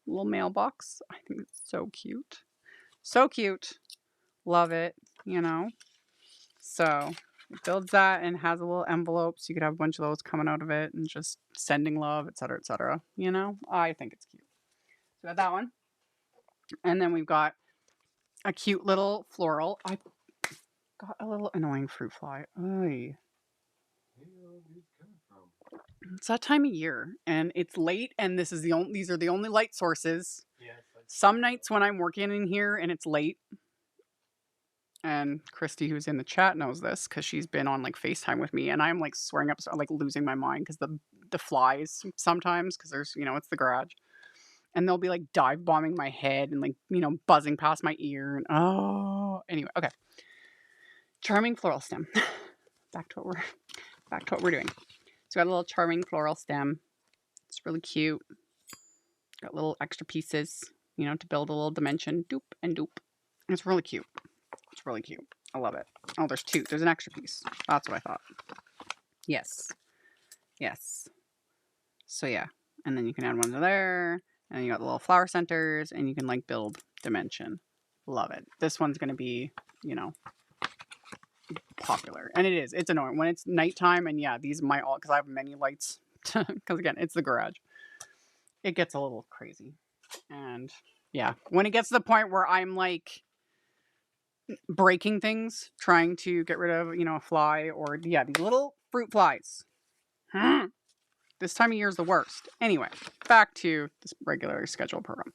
little mailbox. I think it's so cute. So cute. Love it, you know. So it builds that and has a little envelope so you could have a bunch of those coming out of it and just sending love, etc., you know. I think it's cute. So we got that one. And then we've got a cute little floral. I got a little annoying fruit fly. Oy. It's that time of year and it's late and these are the only light sources. Yeah, Some nights when I'm working in here and it's late, and Christy, who's in the chat, knows this because she's been on like FaceTime with me, and I'm like swearing up, like losing my mind because the flies sometimes, because there's, you know, it's the garage, and they'll be like dive bombing my head and like, you know, buzzing past my ear, and oh, anyway, okay. Charming floral stem. back to what we're doing. So we got a little charming floral stem. It's really cute. Got little extra pieces, you know, to build a little dimension. Doop and doop. It's really cute. It's really cute. I love it. Oh, there's two. There's an extra piece. That's what I thought. Yes. Yes. So yeah. And then you can add one to there. And then you got the little flower centers. And you can like build dimension. Love it. This one's going to be, you know, popular. And it is. It's annoying. When it's nighttime and yeah, these might all, because I have many lights. Because again, it's the garage. It gets a little crazy. And yeah, when it gets to the point where I'm like breaking things, trying to get rid of, you know, a fly or, yeah, these little fruit flies. This time of year is the worst. Anyway, back to this regular scheduled program.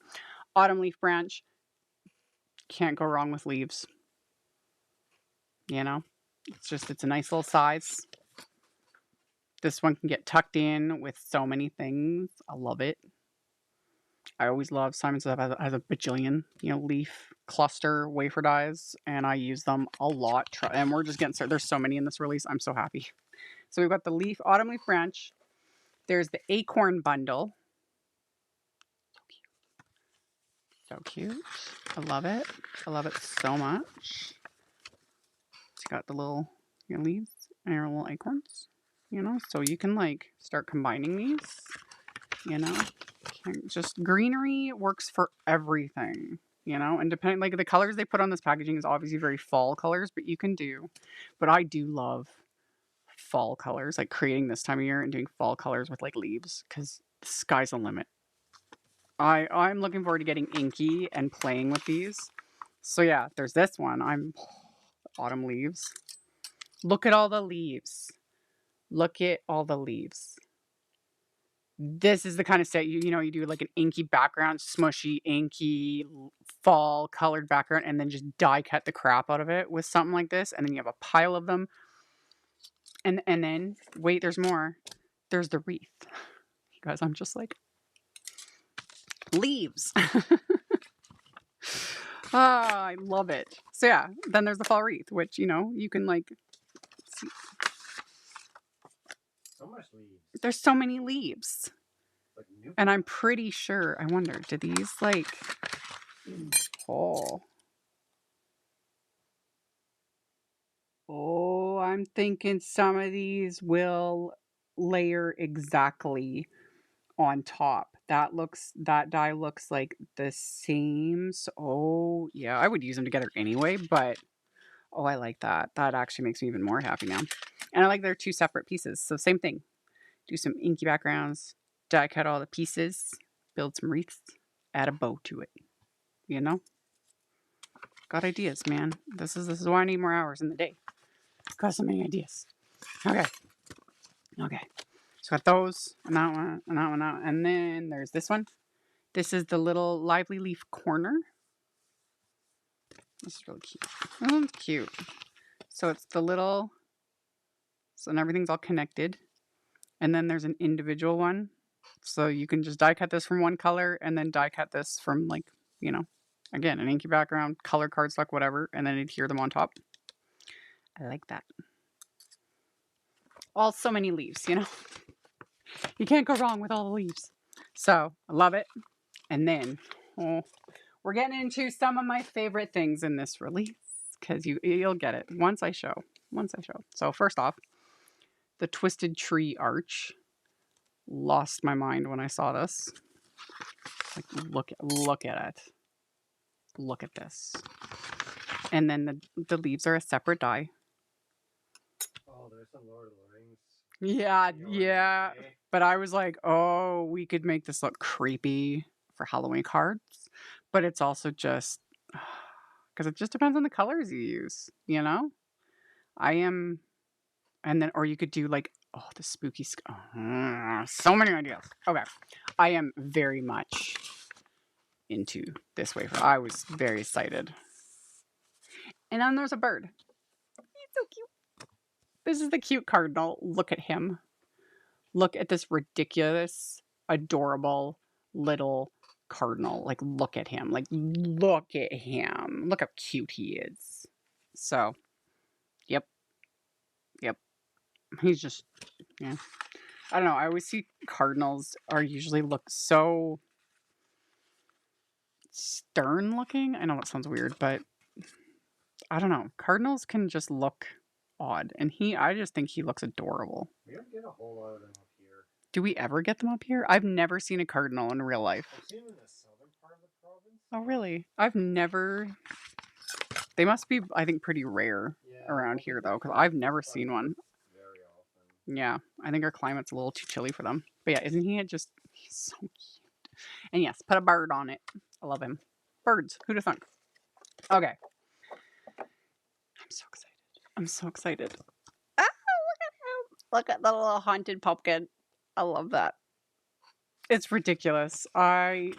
Autumn leaf branch. Can't go wrong with leaves. You know, it's a nice little size. This one can get tucked in with so many things. I love it. I always love Simon's has a bajillion, you know, leaf cluster wafer dies, and I use them a lot. And we're just getting started. There's so many in this release. I'm so happy. So we've got the autumn leaf branch. There's the acorn bundle. So cute. I love it. I love it so much. It's got the little leaves and your little acorns, you know, so you can like start combining these, you know. Just greenery works for everything, you know, and depending, like the colors they put on this packaging is obviously very fall colors, but I do love fall colors, like creating this time of year and doing fall colors with like leaves, because the sky's the limit. I'm looking forward to getting inky and playing with these. So yeah, there's this one. Autumn leaves. Look at all the leaves. Look at all the leaves. This is the kind of set you do like an inky background, smushy, inky, fall colored background, and then just die cut the crap out of it with something like this, and then you have a pile of them. And then wait, there's more. There's the wreath. You guys, I'm just like leaves. I love it. So yeah, then there's the fall wreath, which you can like see. So much leaves. There's so many leaves. Like and I'm pretty sure, I wonder, do these like I'm thinking some of these will layer exactly on top. That die looks like the same. So, yeah, I would use them together anyway, but I like that. That actually makes me even more happy now. And I like they're two separate pieces. So same thing. Do some inky backgrounds, die cut all the pieces, build some wreaths, add a bow to it. You know? Got ideas, man. This is why I need more hours in the day. Got so many ideas. Okay. So got those, and that one, and that one, and then there's this one. This is the little lively leaf corner. This is really cute. Oh, it's cute. So it's the little, so everything's all connected. And then there's an individual one. So you can just die cut this from one color and then die cut this from like, again, an inky background, color cardstock, whatever, and then adhere them on top. I like that. So many leaves, You can't go wrong with all the leaves. So I love it. And then we're getting into some of my favorite things in this release, because you'll get it once I show. So first off, the Twisted Tree Arch. Lost my mind when I saw this. Like, look at it. Look at this. And then the leaves are a separate die. Oh, there's some Lord of the Rings. Yeah, Your yeah. way. But I was like, oh, we could make this look creepy for Halloween cards. But it's also just because it just depends on the colors you use, you know? I am, and then, or you could do like, oh, the spooky, so many ideas. Okay. I am very much into this wafer. I was very excited. And then there's a bird. He's so cute. This is the cute cardinal. Look at him. Look at this ridiculous, adorable little cardinal. Like, look at him. Like, look at him. Look how cute he is. So, yep. Yep. He's just, yeah. I don't know. I always see cardinals are usually look so stern looking. I know that sounds weird, but I don't know. Cardinals can just look odd. And I just think he looks adorable. We don't get a whole lot of them up here. Do we ever get them up here? I've never seen a cardinal in real life. I've seen them in the southern part of the province. Oh, really? I've never. They must be, I think, pretty rare around here, though, because I've never seen one. Very often. Yeah, I think our climate's a little too chilly for them. But yeah, isn't he just, he's so cute. And yes, put a bird on it. I love him. Birds. Who'd have thunk? Okay. I'm so excited. I'm so excited. Ah, look at him. Look at the little haunted pumpkin. I love that. It's ridiculous. I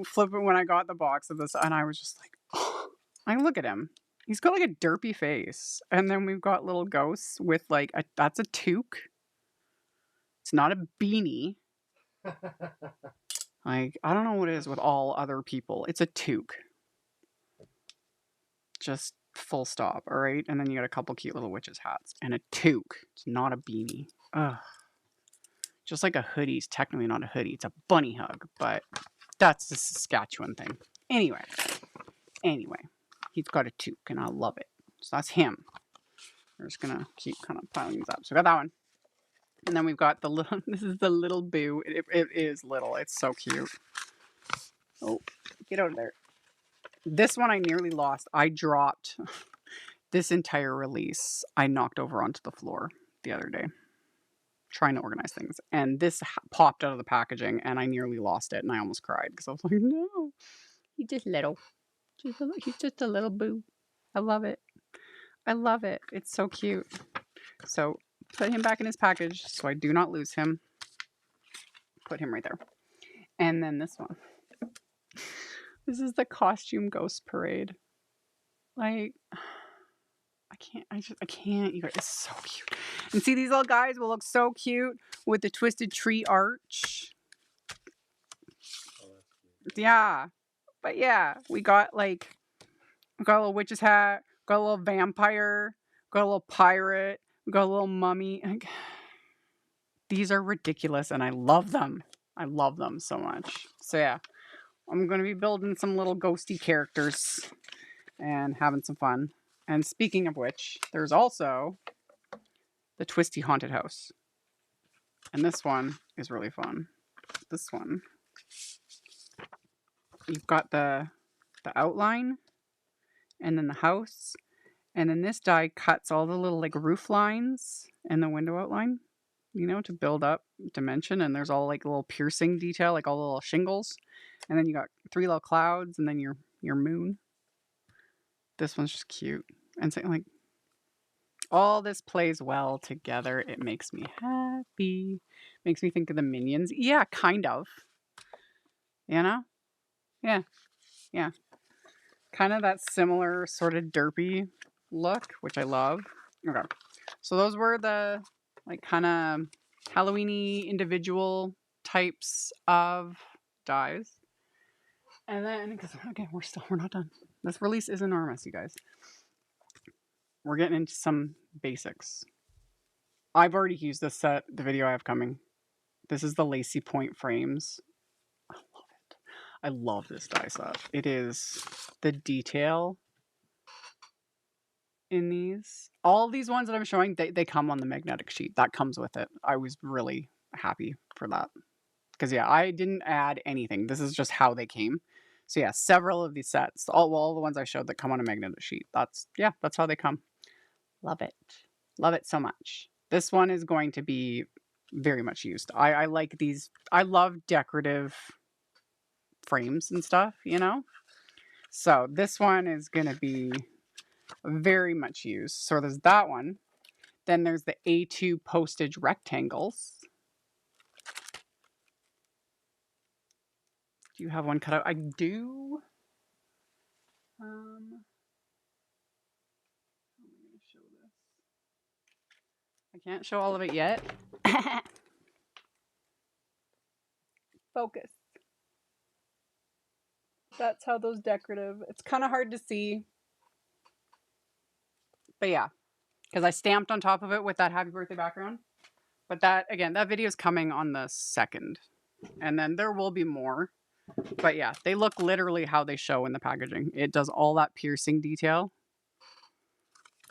flipped it when I got the box of this and I was just like, oh, I look at him. He's got like a derpy face. And then we've got little ghosts with like, that's a toque. It's not a beanie. Like, I don't know what it is with all other people. It's a toque. Just full stop, all right? And then you got a couple cute little witches' hats and a toque. It's not a beanie. Ugh. Just like a hoodie's technically not a hoodie. It's a bunny hug, but that's the Saskatchewan thing. Anyway, he's got a toque and I love it. So that's him. We're just gonna keep kind of piling these up. So we got that one. And then we've got the little, this is the little boo. It is little. It's so cute. Oh, get out of there. This one I nearly lost. I dropped this entire release. I knocked over onto the floor the other day trying to organize things. And this popped out of the packaging and I nearly lost it and I almost cried because I was like, no, he's just little. He's just a little boo. I love it. I love it. It's so cute. So put him back in his package so I do not lose him. Put him right there. And then this one. This is the costume ghost parade. Like, I can't. You guys, it's so cute. And see, these little guys will look so cute with the Twisted Tree Arch. Oh, that's cute. Yeah. But yeah, we got a little witch's hat, got a little vampire, got a little pirate, we got a little mummy. These are ridiculous and I love them. I love them so much. So yeah, I'm going to be building some little ghosty characters and having some fun. And speaking of which, there's also the Twisty Haunted House. And this one is really fun. This one. You've got the outline and then the house. And then this die cuts all the little like roof lines and the window outline, you know, to build up dimension. And there's all like little piercing detail, like all the little shingles. And then you got 3 little clouds and then your moon. This one's just cute. And so, like, all this plays well together. It makes me happy. Makes me think of the Minions. Yeah, kind of. You know? Yeah. Yeah. Kind of that similar sort of derpy look, which I love. Okay. So those were the, like, kind of Halloween-y individual types of dies. And then, okay, we're not done. This release is enormous, you guys. We're getting into some basics. I've already used this set, the video I have coming. This is the Lacy Point frames. I love it. I love this die set. It is, the detail in these. All these ones that I'm showing, they come on the magnetic sheet. That comes with it. I was really happy for that. Because, yeah, I didn't add anything. This is just how they came. So, yeah, several of these sets, all the ones I showed that come on a magnetic sheet. That's how they come. Love it. Love it so much. This one is going to be very much used. I like these. I love decorative frames and stuff, you know? So this one is going to be very much used. So there's that one. Then there's the A2 postage rectangles. Do you have one cut out? I do. How am I going to show this? I can't show all of it yet. Focus. That's how those decorative. It's kind of hard to see. But yeah, because I stamped on top of it with that happy birthday background. But that, again, that video is coming on the 2nd. And then there will be more. But yeah, they look literally how they show in the packaging. It does all that piercing detail.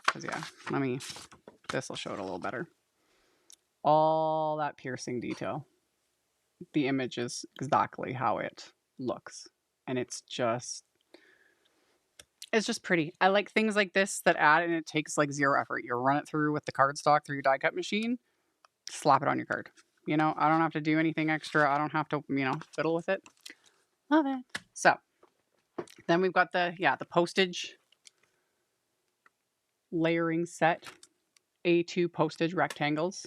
Because yeah, this will show it a little better. All that piercing detail. The image is exactly how it looks. And it's just pretty. I like things like this that add, and it takes like zero effort. You run it through with the cardstock through your die cut machine, slap it on your card. You know, I don't have to do anything extra. I don't have to, fiddle with it. Love it. So then we've got the postage layering set, A2 postage rectangles.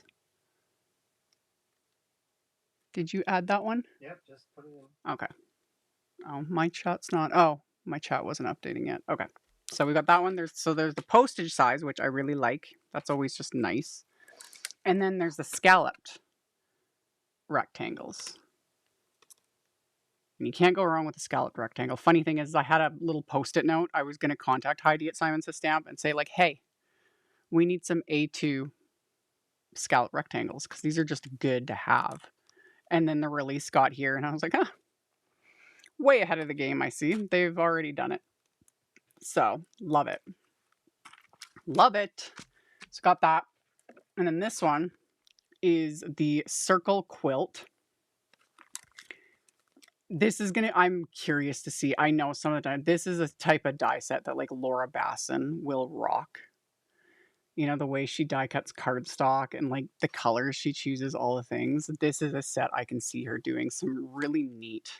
Did you add that one? Yep, just put it in. Okay. Oh, my chat's not. Oh, my chat wasn't updating yet. Okay. So we got that one. There's the postage size, which I really like. That's always just nice. And then there's the scalloped rectangles. And you can't go wrong with a scalloped rectangle. Funny thing is, I had a little post-it note. I was going to contact Heidi at Simon Says Stamp and say, like, hey, we need some A2 scallop rectangles because these are just good to have. And then the release got here, and I was like, way ahead of the game, I see. They've already done it. So, love it. Love it. So, got that. And then this one is the circle quilt. This is I'm curious to see. I know some of the time, this is a type of die set that like Laura Basson will rock. You know, the way she die cuts cardstock and like the colors she chooses, all the things. This is a set I can see her doing some really neat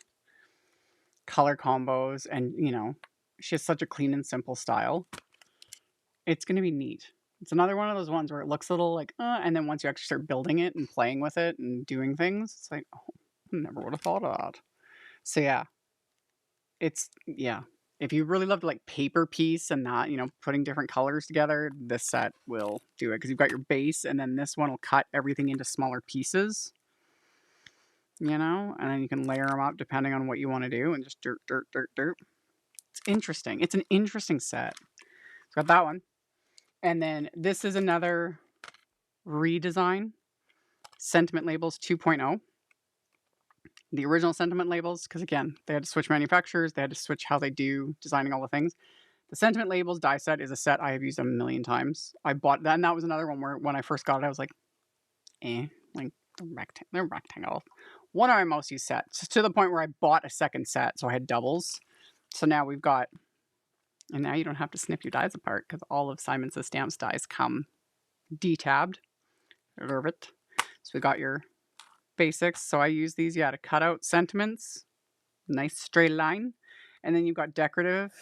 color combos, and she has such a clean and simple style. It's going to be neat. It's another one of those ones where it looks a little like, and then once you actually start building it and playing with it and doing things, it's like, oh, I never would have thought of that. So yeah, if you really love to like paper piece and that, putting different colors together, this set will do it because you've got your base, and then this one will cut everything into smaller pieces, and then you can layer them up depending on what you want to do, and just dirt, dirt, dirt, dirt. It's interesting. It's an interesting set. It's got that one. And then this is another redesign, Sentiment Labels 2.0. The original Sentiment Labels, because again, they had to switch manufacturers, they had to switch how they do designing all the things. The Sentiment Labels die set is a set I have used a million times. I bought that, and that was another one where when I first got it, I was like, like they're rectangles. One of my most used sets, to the point where I bought a second set, so I had doubles. So now we've got, and now you don't have to snip your dies apart because all of Simon Says Stamp's dies come detabbed. Love it. So we got your basics. So I use these, to cut out sentiments. Nice straight line. And then you've got decorative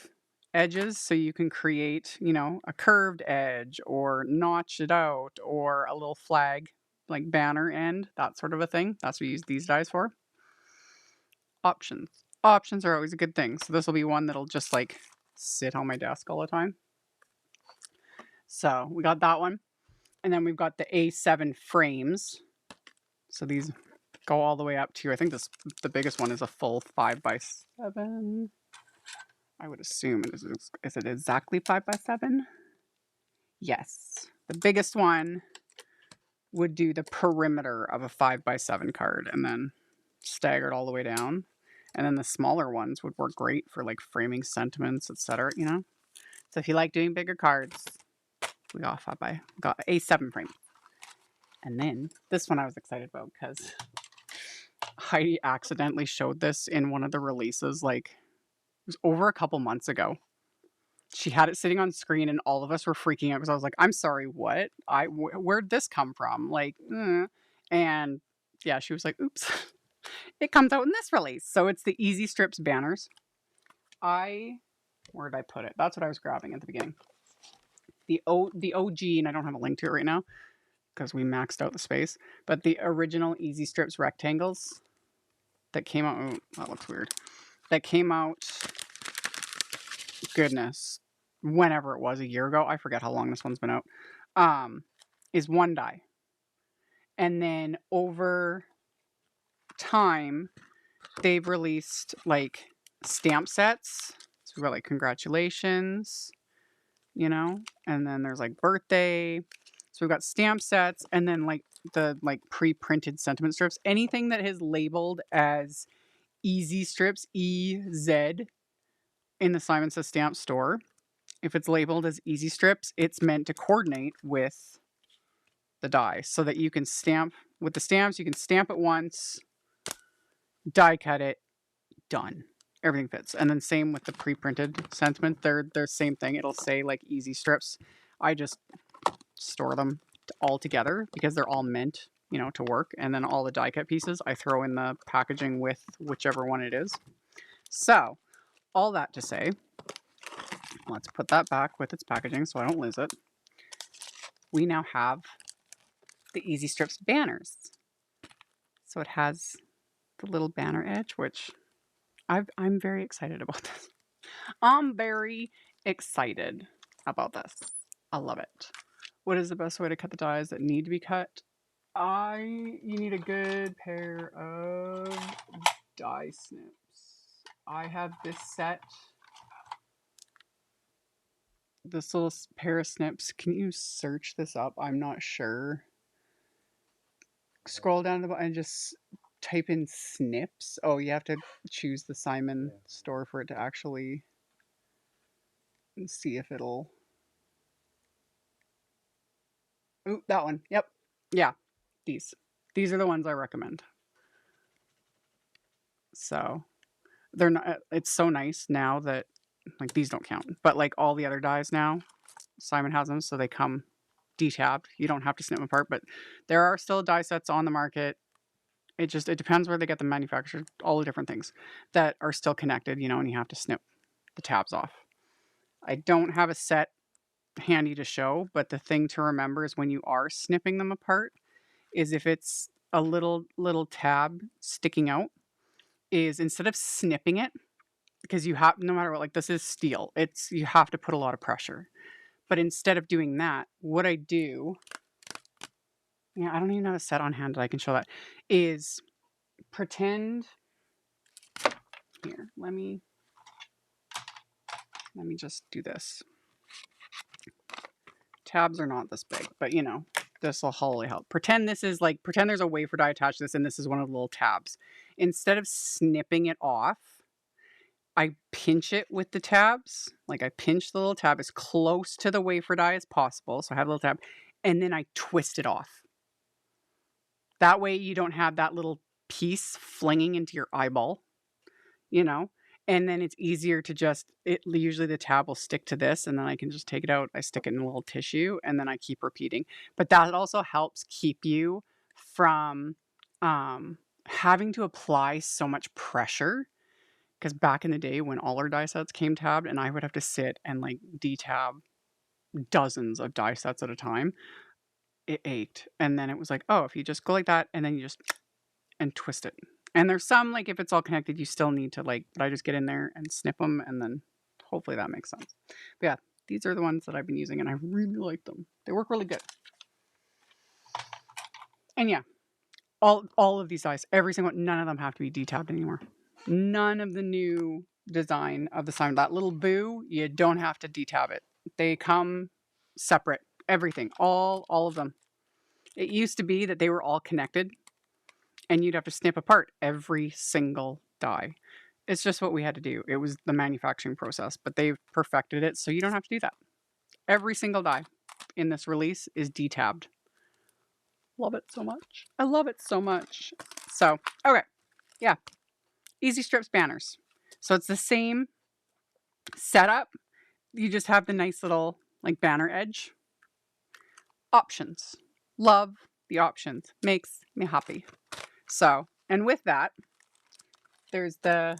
edges, so you can create, a curved edge or notch it out or a little flag, like banner end, that sort of a thing. That's what we use these dies for. Options. Options are always a good thing. So this will be one that'll just like sit on my desk all the time. So we got that one. And then we've got the A7 frames. So these go all the way up to, I think the biggest one is a full 5x7. I would assume is it exactly 5x7? Yes. The biggest one would do the perimeter of a 5x7 card and then staggered all the way down. And then the smaller ones would work great for like framing sentiments, etc. So if you like doing bigger cards, We got a 7 frame. And then this one I was excited about because Heidi accidentally showed this in one of the releases, like it was over a couple months ago. She had it sitting on screen, and all of us were freaking out because I was like, "I'm sorry, what? Where'd this come from?" Like, and yeah, she was like, "Oops, it comes out in this release." So it's the Easy Strips banners. Where did I put it? That's what I was grabbing at the beginning. The OG, and I don't have a link to it right now because we maxed out the space. But the original Easy Strips rectangles that came out. Oh, that looks weird. That came out. Goodness, whenever it was, a year ago. I forget how long this one's been out. Is one die, and then over time, they've released like stamp sets. So we've got like congratulations, and then there's like birthday. So we've got stamp sets, and then like the pre-printed sentiment strips. Anything that is labeled as Easy Strips, EZ, in the Simon Says Stamp store. If it's labeled as Easy Strips, it's meant to coordinate with the die so that you can stamp with the stamps. You can stamp it once, die cut it, done. Everything fits. And then same with the pre-printed sentiment. They're the same thing. It'll say like Easy Strips. I just store them all together because they're all meant, to work. And then all the die cut pieces I throw in the packaging with whichever one it is. So all that to say, let's put that back with its packaging so I don't lose it. We now have the Easy Strips banners. So it has the little banner edge, which I'm very excited about this. I'm very excited about this. I love it. What is the best way to cut the dies that need to be cut? You need a good pair of die snips. I have this set. This little pair of snips. Can you search this up? I'm not sure. Scroll down to the bottom and just type in snips. Oh, you have to choose the Simon store for it to actually see if it'll. Ooh, that one. Yep. Yeah. These are the ones I recommend. So they're not. It's so nice now that like these don't count, but like all the other dies now, Simon has them, so they come detabbed. You don't have to snip them apart, but there are still die sets on the market. It depends where they get them manufactured. All the different things that are still connected, and you have to snip the tabs off. I don't have a set handy to show, but the thing to remember is when you are snipping them apart, is if it's a little tab sticking out, is instead of snipping it, because you have, no matter what, like this is steel, you have to put a lot of pressure. But instead of doing that, what I do, I don't even have a set on hand that I can show that, is pretend, here, let me just do this. Tabs are not this big, but this will wholly help. Pretend there's a wafer die attached to this, and this is one of the little tabs. Instead of snipping it off, I pinch it with the tabs. Like I pinch the little tab as close to the wafer die as possible. So I have a little tab, and then I twist it off. That way you don't have that little piece flinging into your eyeball, and then it's easier to usually the tab will stick to this, and then I can just take it out. I stick it in a little tissue, and then I keep repeating. But that also helps keep you from having to apply so much pressure. Because back in the day when all our die sets came tabbed and I would have to sit and like detab dozens of die sets at a time, it ached. And then it was like, oh, if you just go like that and then you just and twist it. And there's some, like if it's all connected, you still need to but I just get in there and snip them, and then hopefully that makes sense. But yeah, these are the ones that I've been using and I really like them. They work really good. And yeah, all of these dies, every single one, none of them have to be detabbed anymore. None of the new design of the sign, that little boo, you don't have to detab it. They come separate. Everything, all of them. It used to be that they were all connected and you'd have to snip apart every single die. It's just what we had to do. It was the manufacturing process, but they've perfected it so you don't have to do that. Every single die. in this release is D-tabbed. Love it so much. I love it so much. So, okay. Yeah. Easy Strips banners. So it's the same setup. You just have the nice little like banner edge. Options. Love the options. Makes me happy. So, and with that, there's the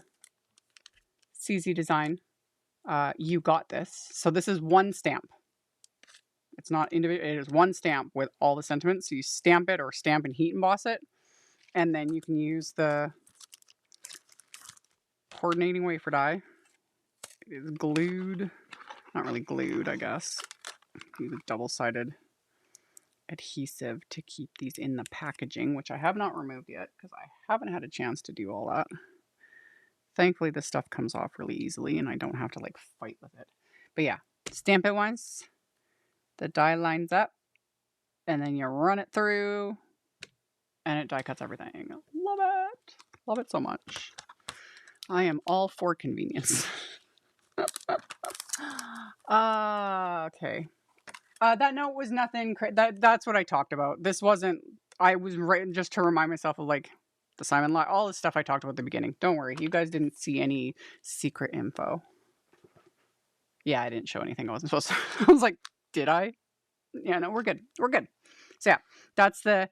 CZ Design. You got this. So this is one stamp. It's not individual. It is one stamp with all the sentiments. So you stamp it or stamp and heat emboss it. And then you can use the coordinating wafer die. It is glued. Not really glued, I guess. Use a double-sided adhesive to keep these in the packaging, which I have not removed yet because I haven't had a chance to do all that. Thankfully, this stuff comes off really easily and I don't have to like fight with it. But yeah, stamp it once. The die lines up and then you run it through and it die cuts everything. Love it. Love it so much. I am all for convenience. Okay. That note was nothing. That's what I talked about. This wasn't. I was writing just to remind myself of like the Simon Lie, all the stuff I talked about at the beginning. Don't worry, you guys didn't see any secret info. Yeah, I didn't show anything I wasn't supposed to. I was like, did I? Yeah, no, we're good. We're good. So yeah, that's the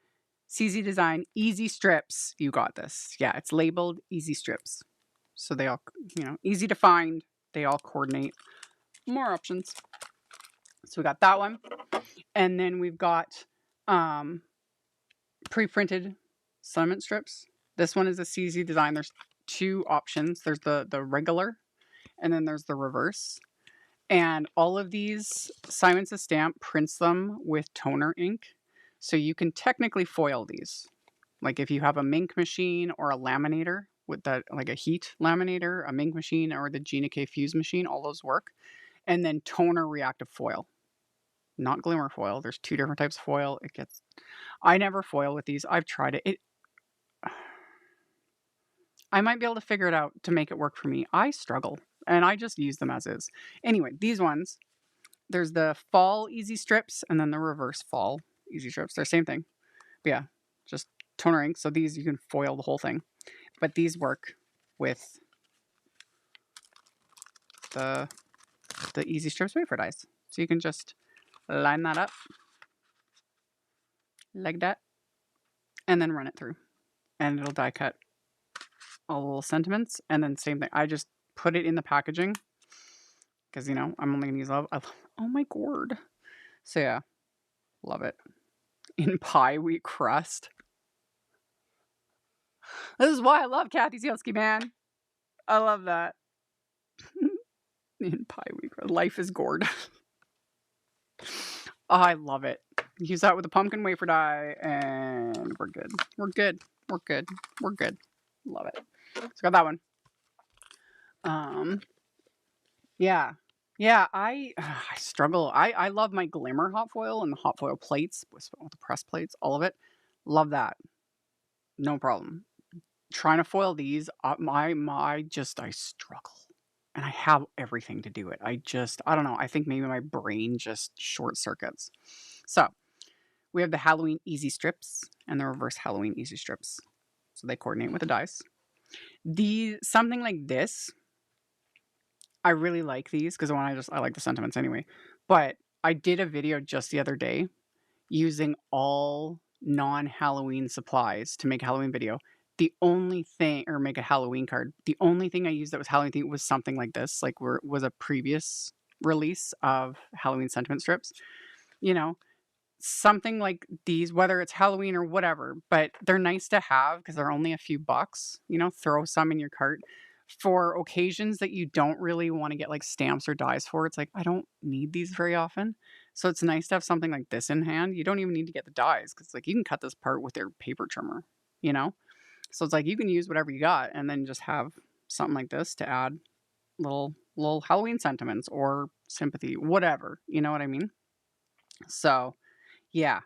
CZ Design Easy Strips. You got this. Yeah, it's labeled Easy Strips. So they all, easy to find. They all coordinate. More options. So we got that one. And then we've got pre-printed sentiment strips. This one is a CZ Design. There's two options. There's the regular and then there's the reverse. And all of these, Simon Says Stamp prints them with toner ink. So you can technically foil these. Like if you have a Mink machine or a laminator with that, like a heat laminator, a Mink machine, or the Gina K Fuse machine, all those work. And then toner reactive foil. Not glimmer foil. There's two different types of foil. I never foil with these. I've tried it. I might be able to figure it out to make it work for me. I struggle and I just use them as is. Anyway, these ones, there's the fall easy strips and then the reverse fall easy strips. They're the same thing. But yeah, just toner ink. So these you can foil the whole thing. But these work with the easy strips wafer dies. So you can just line that up like that and then run it through. And it'll die cut all the little sentiments. And then same thing. I just put it in the packaging because, I'm only going to use love. Oh my gourd. So yeah, love it. In pie wheat crust. This is why I love Kathy Zielski, man. I love that. In pie wheat crust. Life is gourd. I love it. Use that with a pumpkin wafer die and we're good. We're good. We're good. We're good. Love it. So got that one. Yeah. Yeah, I struggle. I love my glimmer hot foil and the hot foil plates with the press plates, all of it. Love that. No problem. Trying to foil these, I struggle. And I have everything to do it. I don't know. I think maybe my brain just short circuits. So we have the Halloween Easy Strips and the reverse Halloween Easy Strips. So they coordinate with the dies. Something like this, I really like these because I like the sentiments anyway. But I did a video just the other day using all non-Halloween supplies to make a Halloween video. The only thing, or make a Halloween card, the only thing I used that was Halloween thing was something like this, like was a previous release of Halloween sentiment strips. Something like these, whether it's Halloween or whatever, but they're nice to have because they're only a few bucks. Throw some in your cart for occasions that you don't really want to get like stamps or dies for. It's like, I don't need these very often. So it's nice to have something like this in hand. You don't even need to get the dies because like you can cut this part with your paper trimmer, So it's like you can use whatever you got and then just have something like this to add little Halloween sentiments or sympathy, whatever. You know what I mean? So yeah.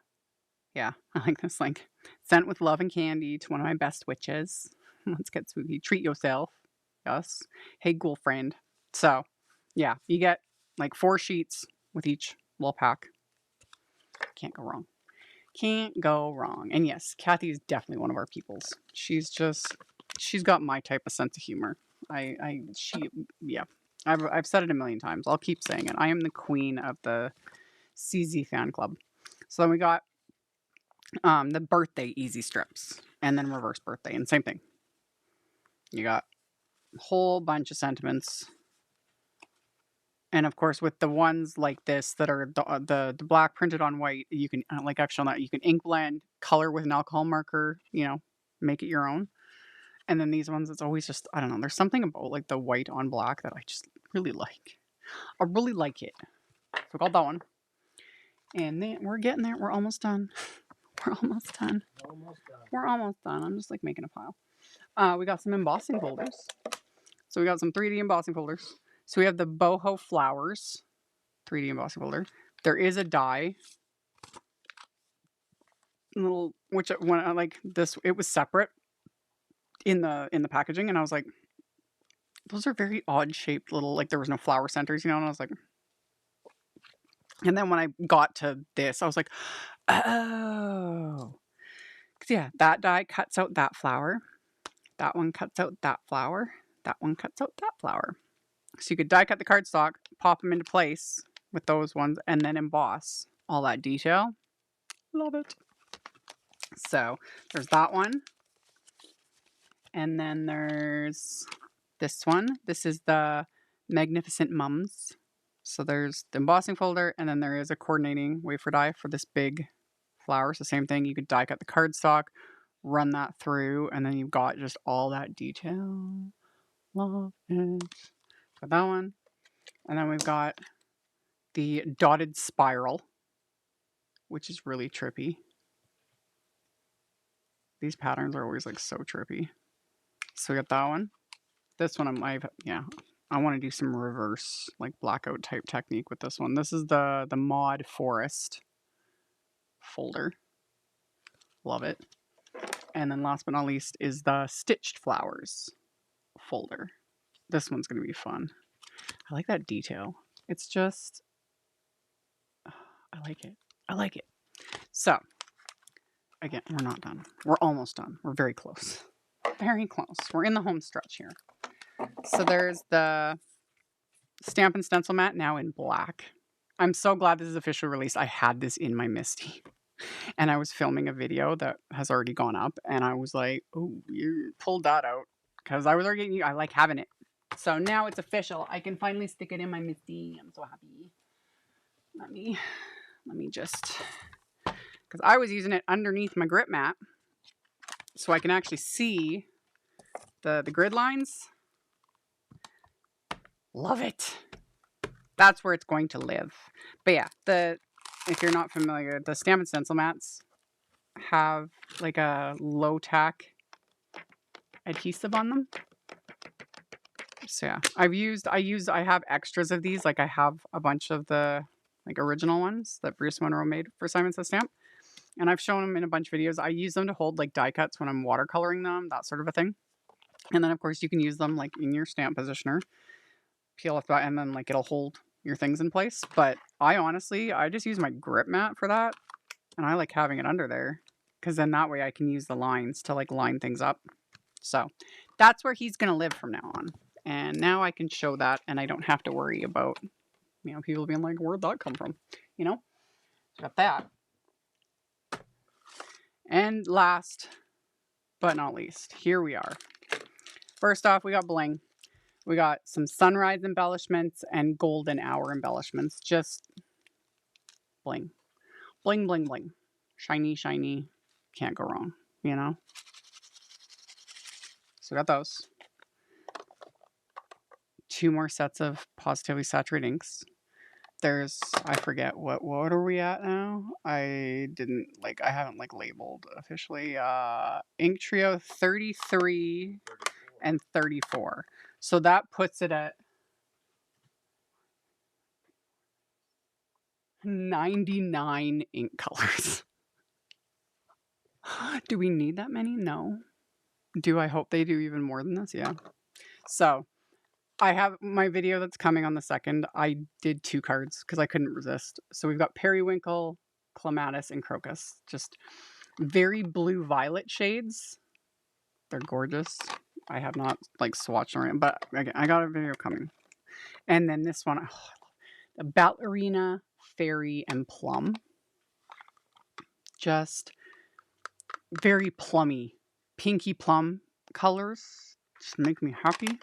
Yeah. I like this like sent with love and candy to one of my best witches. Let's get spooky. Treat yourself. Yes. Hey, ghoul friend. So yeah, you get like 4 sheets with each little pack. can't go wrong. Can't go wrong. And yes, Kathy is definitely one of our peoples. She's got my type of sense of humor. Yeah. I've said it a million times. I'll keep saying it. I am the queen of the CZ fan club. So then we got the birthday easy strips and then reverse birthday and same thing. You got a whole bunch of sentiments. And of course, with the ones like this that are the black printed on white, you can, like I've shown that, you can ink blend, color with an alcohol marker, make it your own. And then these ones, it's always just, I don't know, there's something about like the white on black that I just really like. I really like it. So I got that one. And then we're getting there. We're almost done. We're almost done. We're almost done. I'm just like making a pile. We got some embossing folders. So we got some 3D embossing folders. So we have the boho flowers 3D embossing folder. There is a die. Which when I like this, it was separate in the packaging, and I was like, those are very odd shaped little, like there was no flower centers, and I was like, and then when I got to this, I was like, oh, because yeah, that die cuts out that flower, that one cuts out that flower, that one cuts out that flower. So you could die cut the cardstock, pop them into place with those ones, and then emboss all that detail. Love it. So there's that one. And then there's this one. This is the Magnificent Mums. So there's the embossing folder, and then there is a coordinating wafer die for this big flower. So same thing, you could die cut the cardstock, run that through, and then you've got just all that detail. Love it. Got that one. And then we've got the dotted spiral, which is really trippy. These patterns are always like so trippy. So we got that one. This one I want to do some reverse like blackout type technique with this one. This is the Mod Forest folder. Love it. And then last but not least is the Stitched Flowers folder. This one's going to be fun. I like that detail. It's just, I like it. I like it. So, again, we're not done. We're almost done. We're very close. Very close. We're in the home stretch here. So there's the Stamp and Stencil mat now in black. I'm so glad this is official release. I had this in my Misty. And I was filming a video that has already gone up. And I was like, oh, you pulled that out. Because I was already, I like having it. So now it's official. I can finally stick it in my Misty. I'm so happy. Let me just, because I was using it underneath my grip mat. So I can actually see the grid lines. Love it. That's where it's going to live. But yeah, if you're not familiar, the Stamp and Stencil mats have like a low tack adhesive on them. So yeah, I have extras of these. Like I have a bunch of the like original ones that Bruce Monroe made for Simon Says Stamp. And I've shown them in a bunch of videos. I use them to hold like die cuts when I'm watercoloring them, that sort of a thing. And then of course you can use them like in your stamp positioner. Peel off that and then like it'll hold your things in place. But I just use my grip mat for that. And I like having it under there. Because then that way I can use the lines to like line things up. So that's where he's going to live from now on. And now I can show that and I don't have to worry about, people being like, where'd that come from? Got that. And last but not least, here we are. First off, we got bling. We got some sunrise embellishments and golden hour embellishments. Just bling. Bling, bling, bling. Shiny, shiny. Can't go wrong, So we got those. 2 more sets of Positively Saturated inks. There's, I forget, what are we at now? I haven't labeled officially. Ink Trio 33 and 34. So that puts it at 99 ink colors. Do we need that many? No. Do I hope they do even more than this? Yeah. So I have my video that's coming on the 2nd. I did 2 cards because I couldn't resist. So we've got Periwinkle clematis, and crocus. Just very blue-violet shades. They're gorgeous. I have not, like, swatched them, but again, I got a video coming. And then this one, the Ballerina, Fairy, and Plum. Just very plummy, pinky plum colors. Just make me happy.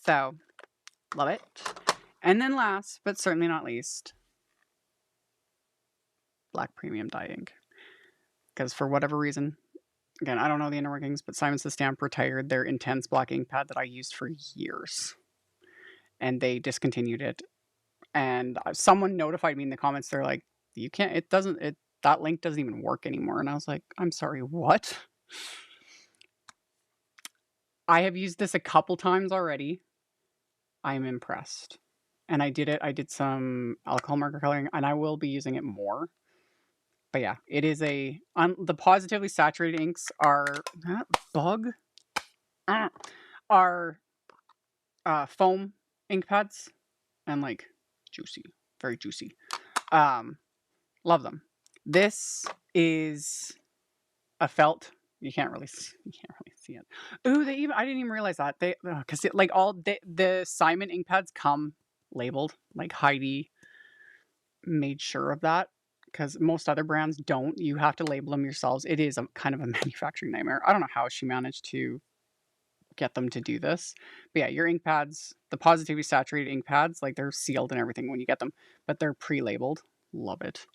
So, love it. And then last, but certainly not least, Black Premium Dye Ink. Because for whatever reason, again, I don't know the inner workings, but Simon Says Stamp retired their intense black ink pad that I used for years. And they discontinued it. And someone notified me in the comments, they're like, you can't, it doesn't, that link doesn't even work anymore. And I was like, I'm sorry, what? I have used this a couple times already. I'm impressed. And I did some alcohol marker coloring, and I will be using it more. But yeah, it is the positively saturated inks are, that bug? Are foam ink pads, and like juicy, very juicy. Love them. This is a felt. You can't really see it. Ooh, I didn't even realize that. Because like the Simon ink pads come labeled. Like Heidi made sure of that, because most other brands don't. You have to label them yourselves. It is a kind of a manufacturing nightmare. I don't know how she managed to get them to do this. But yeah, your ink pads, the positively saturated ink pads, like they're sealed and everything when you get them, but they're pre-labeled. Love it.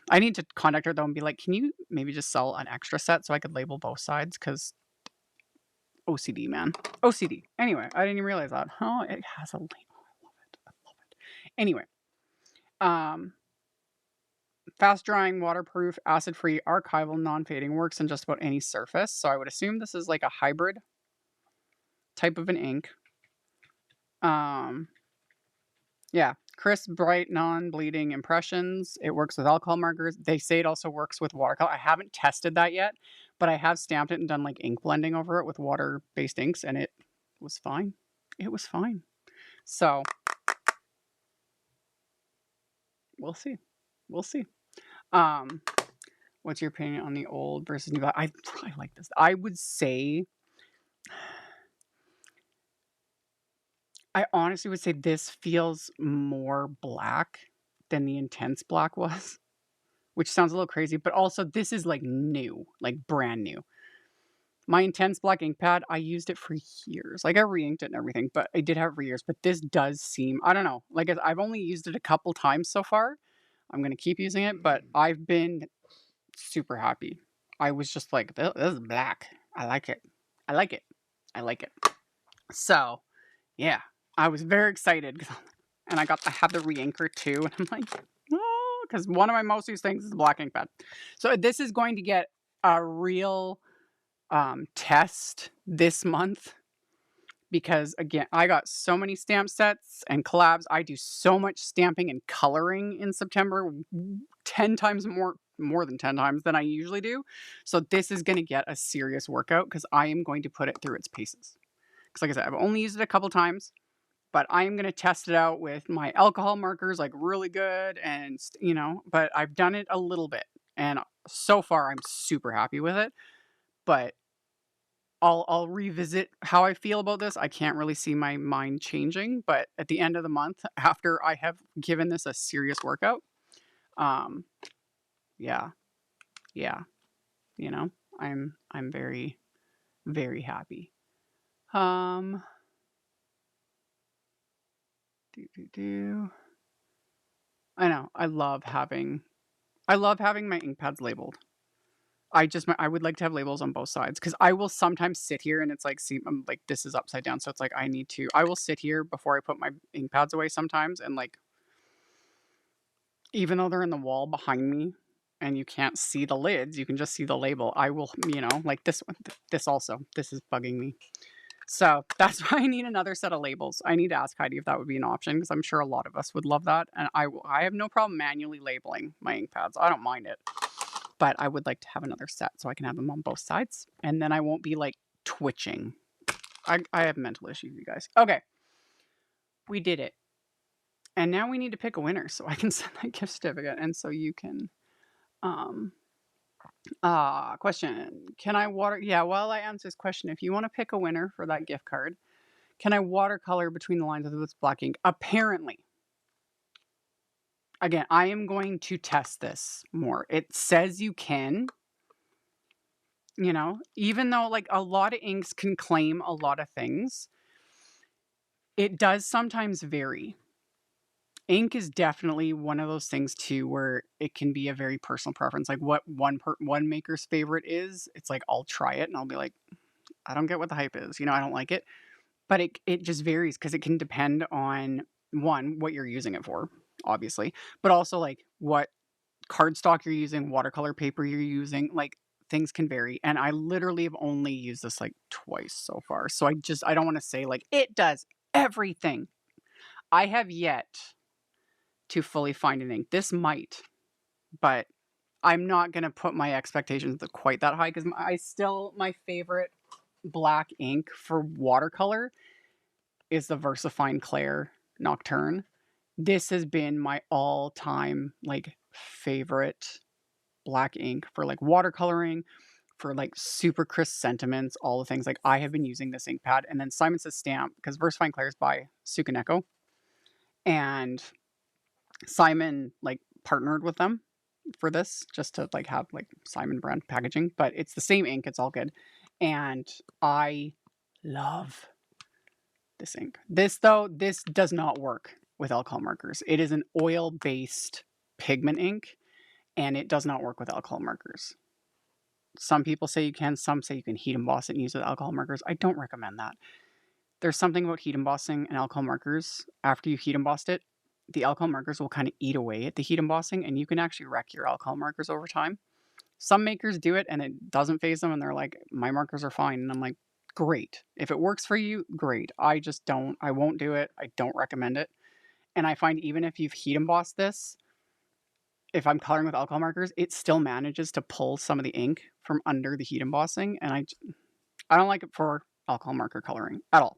I need to contact her though and be like, can you maybe just sell an extra set so I could label both sides? Because OCD, man. OCD. Anyway, I didn't even realize that. Oh, it has a label. I love it. I love it. Anyway, fast drying, waterproof, acid-free, archival, non-fading, works on just about any surface. So I would assume this is like a hybrid type of an ink. Yeah, crisp, bright, non-bleeding impressions. It works with alcohol markers. They say it also works with watercolor. I haven't tested that yet, but I have stamped it and done like ink blending over it with water-based inks, and it was fine. It was fine. So we'll see. We'll see. What's your opinion on the old versus new? I like this. I would say, I honestly would say this feels more black than the intense black was, which sounds a little crazy, but also this is like new, like brand new. My intense black ink pad, I used it for years. Like I re-inked it and everything, but I did have it for years. But this does seem, I don't know, like I've only used it a couple times so far. I'm going to keep using it, but I've been super happy. I was just like, this is black. I like it. I like it. I like it. So, yeah, I was very excited, and I had the re-inker too, and I'm like, oh, because one of my most used things is the black ink pad. So this is going to get a real test this month, because again, I got so many stamp sets and collabs. I do so much stamping and coloring in September, 10 times more than 10 times than I usually do. So this is going to get a serious workout, because I am going to put it through its paces. Because like I said, I've only used it a couple times, but I am going to test it out with my alcohol markers, like really good, and but I've done it a little bit, and so far I'm super happy with it. But I'll revisit how I feel about this. I can't really see my mind changing, but at the end of the month, after I have given this a serious workout, um, yeah, yeah, I'm very, very happy. I know. I love having my ink pads labeled. I would like to have labels on both sides, because I will sometimes sit here and it's like, see, I'm like, this is upside down. So it's like, I will sit here before I put my ink pads away sometimes. And like, even though they're in the wall behind me and you can't see the lids, you can just see the label. I will, like this one, this is bugging me. So that's why I need another set of labels. I need to ask Heidi if that would be an option, because I'm sure a lot of us would love that. And I have no problem manually labeling my ink pads. I don't mind it. But I would like to have another set so I can have them on both sides. And then I won't be like twitching. I have mental issues, you guys. Okay. We did it. And now we need to pick a winner so I can send that gift certificate. And so you can Um, Question. Can I water? Yeah, while I answer this question, if you want to pick a winner for that gift card, can I watercolor between the lines with this black ink? Apparently. Again, I am going to test this more. It says you can, even though like a lot of inks can claim a lot of things, it does sometimes vary. Ink is definitely one of those things too where it can be a very personal preference. Like what one maker's favorite is, it's like I'll try it and I'll be like, I don't get what the hype is. I don't like it. But it just varies because it can depend on one, what you're using it for, obviously, but also like what cardstock you're using, watercolor paper you're using, like things can vary. And I literally have only used this like twice so far. So I don't want to say like it does everything. I have yet to fully find an ink. This might, but I'm not going to put my expectations quite that high because my favorite black ink for watercolor is the VersaFine Clair Nocturne. This has been my all-time like favorite black ink for like watercoloring, for like super crisp sentiments, all the things. Like I have been using this ink pad, and then Simon Says Stamp because VersaFine Clair is by Sukaneko, and Simon like partnered with them for this just to like have like Simon brand packaging, but it's the same ink. It's all good, and I love this ink. This does not work with alcohol markers. It is an oil-based pigment ink, and it does not work with alcohol markers. Some people say you can, some say you can heat emboss it and use it with alcohol markers. I don't recommend that. There's something about heat embossing and alcohol markers. After you heat embossed it, the alcohol markers will kind of eat away at the heat embossing, and you can actually wreck your alcohol markers over time. Some makers do it and it doesn't phase them, and they're like, my markers are fine. And I'm like, great. If it works for you, great. I just don't. I won't do it. I don't recommend it. And I find even if you've heat embossed this, if I'm coloring with alcohol markers, it still manages to pull some of the ink from under the heat embossing. And I don't like it for alcohol marker coloring at all.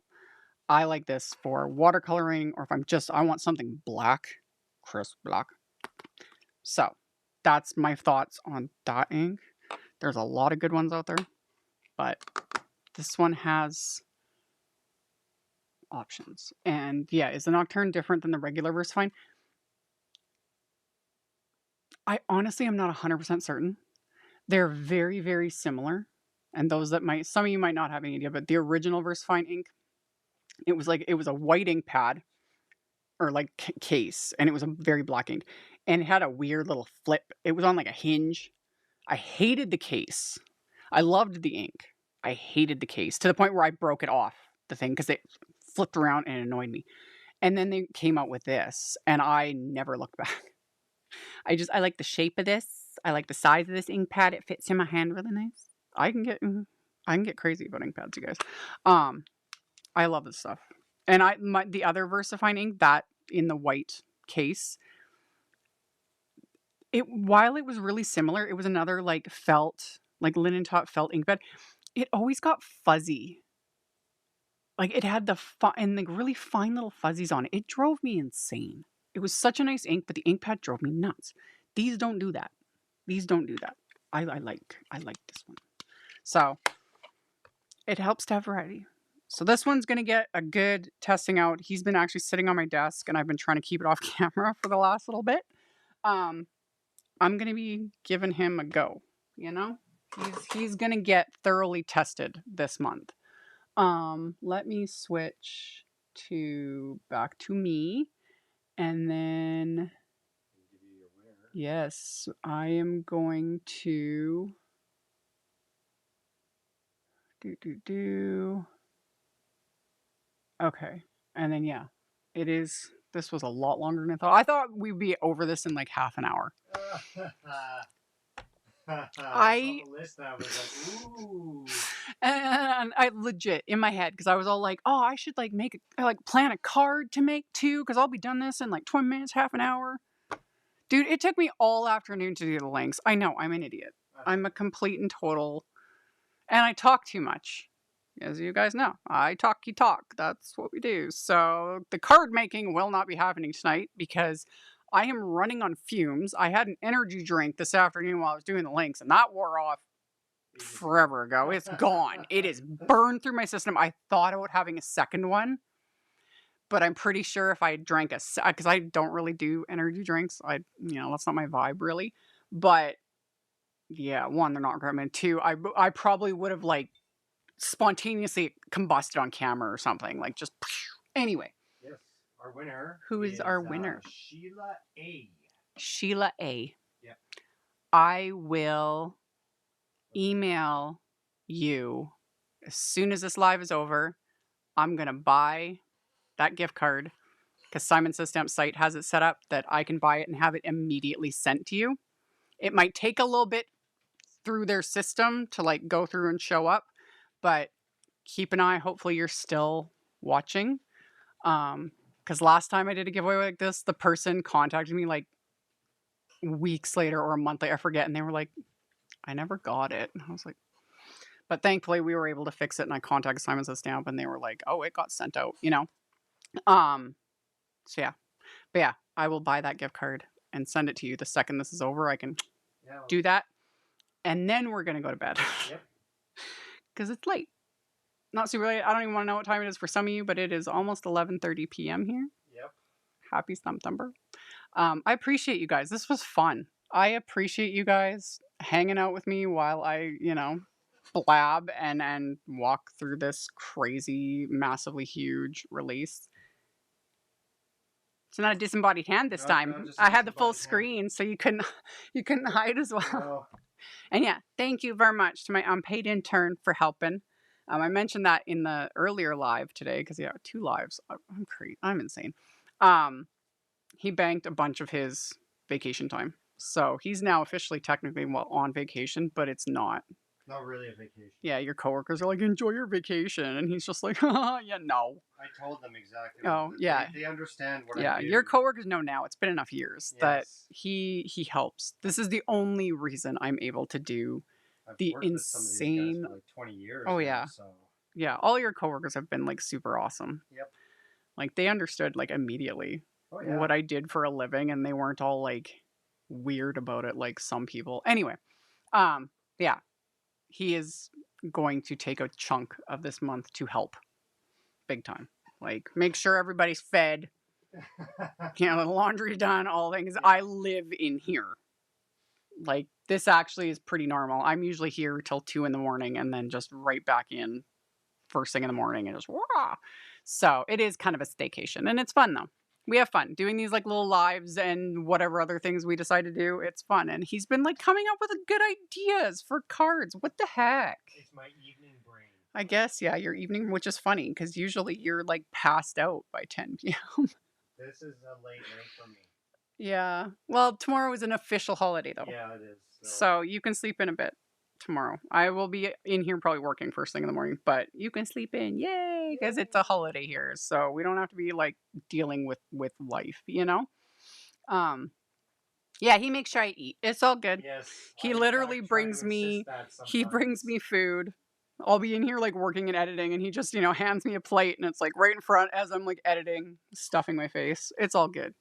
I like this for watercoloring, or if I want something black, crisp black. So that's my thoughts on that ink. There's a lot of good ones out there, but this one has options. And yeah, is the Nocturne different than the regular VersaFine? I honestly am not 100% certain. They're very, very similar. And some of you might not have any idea, but the original VersaFine ink, it was a white ink pad or like case, and it was a very black ink. And it had a weird little flip. It was on like a hinge. I hated the case. I loved the ink. I hated the case to the point where I broke it off the thing because it flipped around and it annoyed me. And then they came out with this, and I never looked back. I like the shape of this. I like the size of this ink pad. It fits in my hand really nice. I can get crazy about ink pads, you guys. Um, I love this stuff. And the other VersaFine ink, that in the white case, while it was really similar, it was another like felt, like linen top felt ink pad. It always got fuzzy. Like it had and like really fine little fuzzies on it. It drove me insane. It was such a nice ink, but the ink pad drove me nuts. These don't do that. These don't do that. I like this one. So it helps to have variety. So this one's gonna get a good testing out. He's been actually sitting on my desk, and I've been trying to keep it off camera for the last little bit. Um, I'm gonna be giving him a go. You know, he's gonna get thoroughly tested this month. Let me switch to back to me, and then yes, I am going to do. Okay, and then yeah, it is. This was a lot longer than I thought. I thought we'd be over this in like half an hour. I list I was like, ooh. And I legit in my head because I was all like, oh, I should like plan a card to make too because I'll be done this in like 20 minutes, half an hour. Dude, it took me all afternoon to do the links. I know, I'm an idiot. I'm a complete and total, and I talk too much. As you guys know, I talky talk. That's what we do. So the card making will not be happening tonight because I am running on fumes. I had an energy drink this afternoon while I was doing the links, and that wore off forever ago. It's gone. It is burned through my system. I thought about having a second one, but I'm pretty sure if I drank because I don't really do energy drinks. That's not my vibe really. But yeah, one, they're not recommended. Two, I probably would have like spontaneously combusted on camera or something. Like just anyway. Yes, our winner. Who is our winner? Sheila A. Sheila A. Yep. I will email you as soon as this live is over. I'm gonna buy that gift card because Simon Says Stamp site has it set up that I can buy it and have it immediately sent to you. It might take a little bit through their system to like go through and show up, but keep an eye. Hopefully you're still watching. Because last time I did a giveaway like this, the person contacted me like weeks later or a month later, I forget, and they were like, I never got it. And I was like, but thankfully we were able to fix it, and I contacted Simon Says Stamp and they were like, oh, it got sent out, So yeah. But yeah, I will buy that gift card and send it to you the second this is over. I can do that. And then we're gonna go to bed. Yep. Because it's late. Not super late. I don't even want to know what time it is for some of you, but it is almost 11:30 p.m. here. Yep. Happy STAMPtember. I appreciate you guys. This was fun. I appreciate you guys hanging out with me while I, blab and walk through this crazy, massively huge release. It's not a disembodied hand this time. No, I had the full screen, so you couldn't hide as well. No. And yeah, thank you very much to my unpaid intern for helping. I mentioned that in the earlier live today because 2 lives. I'm crazy. I'm insane. He banked a bunch of his vacation time, so he's now officially technically on vacation, but it's not. Not really a vacation. Yeah, your coworkers are like, enjoy your vacation, and he's just like, yeah, no. I told them exactly. Oh, yeah. They understand what I do. Yeah, your coworkers know now. It's been enough years that he helps. This is the only reason I'm able to do the insane. With some of these guys for like 20 years. Oh, now, yeah. So. Yeah, all your coworkers have been like super awesome. Yep. Like they understood like immediately what I did for a living, and they weren't all like weird about it like some people. Anyway, yeah. He is going to take a chunk of this month to help big time. Like make sure everybody's fed, the laundry done, all things. Yeah. I live in here. Like this actually is pretty normal. I'm usually here till 2 a.m. and then just right back in first thing in the morning and just wah. So it is kind of a staycation, and it's fun though. We have fun doing these like little lives and whatever other things we decide to do. It's fun. And he's been like coming up with good ideas for cards. What the heck? It's my evening brain. I guess, yeah, your evening, which is funny because usually you're like passed out by 10 p.m. This is a late night for me. Yeah. Well, tomorrow is an official holiday though. Yeah, it is. So you can sleep in a bit tomorrow. I will be in here probably working first thing in the morning, but you can sleep in. Yay! Because it's a holiday here. So we don't have to be like dealing with life, Yeah, he makes sure I eat. It's all good. Yes. He literally brings me food. I'll be in here like working and editing, and he just, hands me a plate, and it's like right in front as I'm like editing, stuffing my face. It's all good,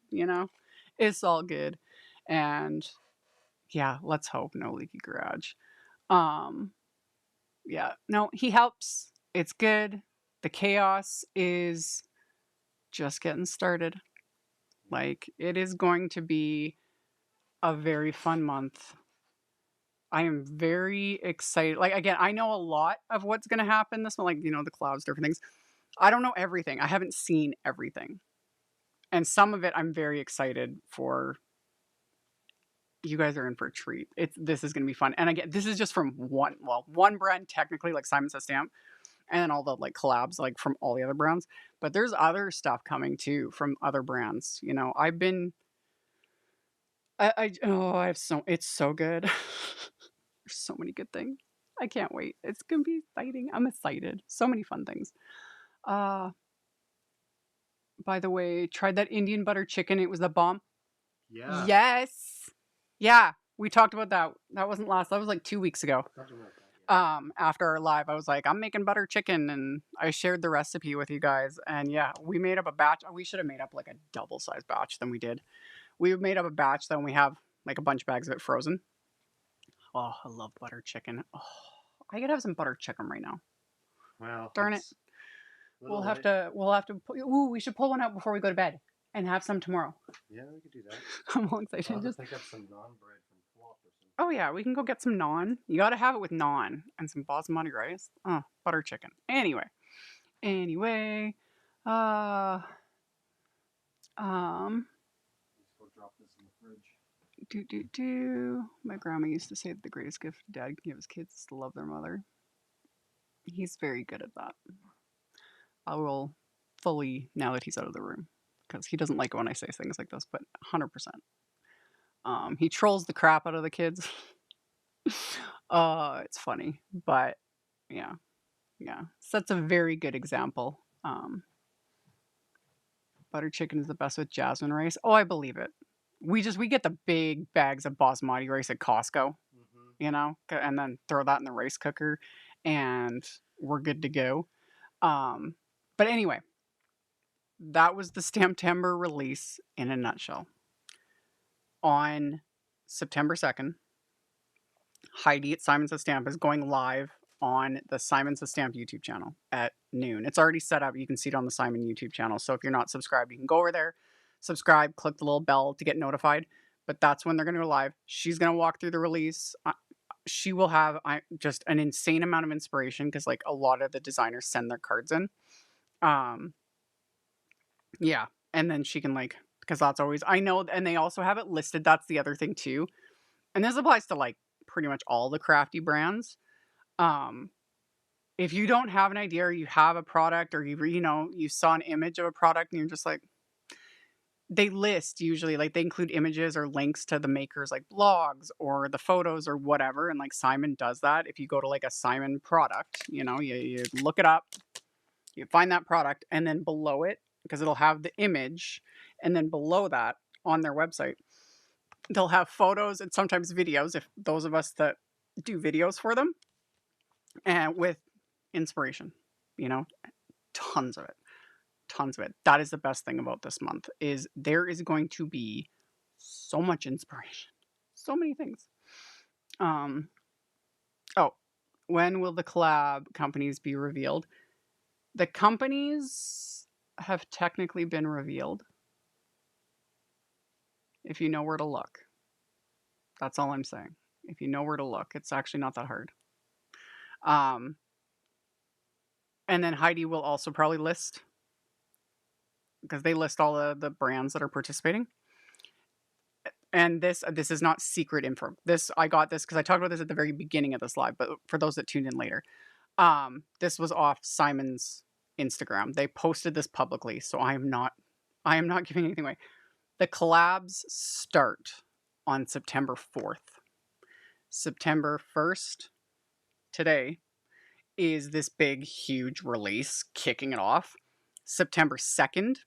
It's all good. And yeah, let's hope no leaky garage. Yeah, no, he helps. It's good. The chaos is just getting started. Like, it is going to be a very fun month. I am very excited. Like, again, I know a lot of what's going to happen this month, like, the clouds, different things. I don't know everything. I haven't seen everything. And some of it I'm very excited for. You guys are in for a treat. This is going to be fun. And again, this is just from one brand, technically, like Simon Says Stamp, and then all the like collabs, like from all the other brands. But there's other stuff coming too from other brands. I've been, it's so good. There's so many good things. I can't wait. It's going to be exciting. I'm excited. So many fun things. By the way, tried that Indian butter chicken. It was the bomb. Yeah. Yes. Yeah, we talked about that. That wasn't that was like 2 weeks ago. After our live, I was like, I'm making butter chicken, and I shared the recipe with you guys. And yeah, we made up a batch. We should have made up like a double-sized batch than we did. We made up a batch though, and we have like a bunch of bags of it frozen. Oh, I love butter chicken. Oh, I could have some butter chicken right now. Well, Darn it. it's a little late. We'll have to, ooh, we should pull one out before we go to bed and have some tomorrow. Yeah, we could do that. I'm all I'll excited. have to Just, pick up some naan bread from Co-op or something. oh yeah, we can go get some naan. You got to have it with naan and some basmati rice. Oh, butter chicken. Anyway, uh, um, Let's go drop this in the fridge. My grandma used to say that the greatest gift dad can give his kids is to love their mother. He's very good at that. I will fully, now that he's out of the room, because he doesn't like it when I say things like this, but 100%. He trolls the crap out of the kids. It's funny, but yeah. So that's a very good example. Butter chicken is the best with jasmine rice. Oh, I believe it. We get the big bags of basmati rice at Costco, and then throw that in the rice cooker, and we're good to go. But anyway, that was the STAMPtember release in a nutshell. On September 2nd, Heidi at Simon Says Stamp is going live on the Simon Says Stamp YouTube channel at noon. It's already set up. You can see it on the Simon YouTube channel. So if you're not subscribed, you can go over there, subscribe, click the little bell to get notified. But that's when they're going to go live. She's going to walk through the release. She will have just an insane amount of inspiration because like a lot of the designers send their cards in. Yeah. And then she can because that's always, I know, and they also have it listed. That's the other thing too. And this applies to like pretty much all the crafty brands. If you don't have an idea or you have a product or you saw an image of a product and you're just like, they list usually like they include images or links to the makers like blogs or the photos or whatever. And like Simon does that. If you go to like a Simon product, you look it up, you find that product, and then below it, because it'll have the image, and then below that on their website, they'll have photos and sometimes videos, if those of us that do videos for them, and with inspiration, tons of it. That is the best thing about this month, is there is going to be so much inspiration, so many things. When will the collab companies be revealed? The companies have technically been revealed, if you know where to look. That's all I'm saying. If you know where to look, it's actually not that hard. And then Heidi will also probably list, because they list all the brands that are participating. And this is not secret info. I got this because I talked about this at the very beginning of this live, but for those that tuned in later, this was off Simon's Instagram. They posted this publicly, so I am not giving anything away. The collabs start on September 4th. September 1st, today, is this big, huge release kicking it off. September 2nd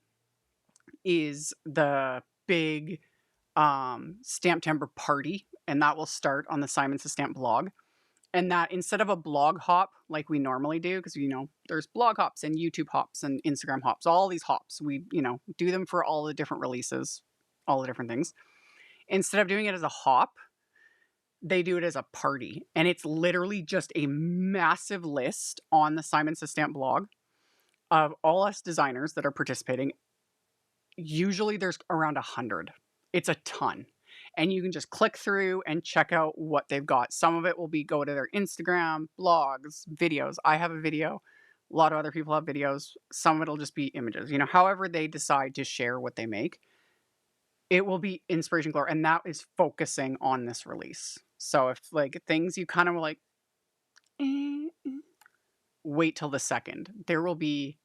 is the big STAMPtember party, and that will start on the Simon Says Stamp blog. And that, instead of a blog hop like we normally do, because there's blog hops and YouTube hops and Instagram hops, all these hops, we do them for all the different releases, all the different things. Instead of doing it as a hop, they do it as a party, and it's literally just a massive list on the Simon Says Stamp blog of all us designers that are participating. Usually there's around 100. It's a ton. And you can just click through and check out what they've got. Some of it will be go to their Instagram, blogs, videos. I have a video. A lot of other people have videos. Some of it will just be images. However they decide to share what they make, it will be inspiration galore. And that is focusing on this release. So if like things you kind of were like, wait till the 2nd. There will be.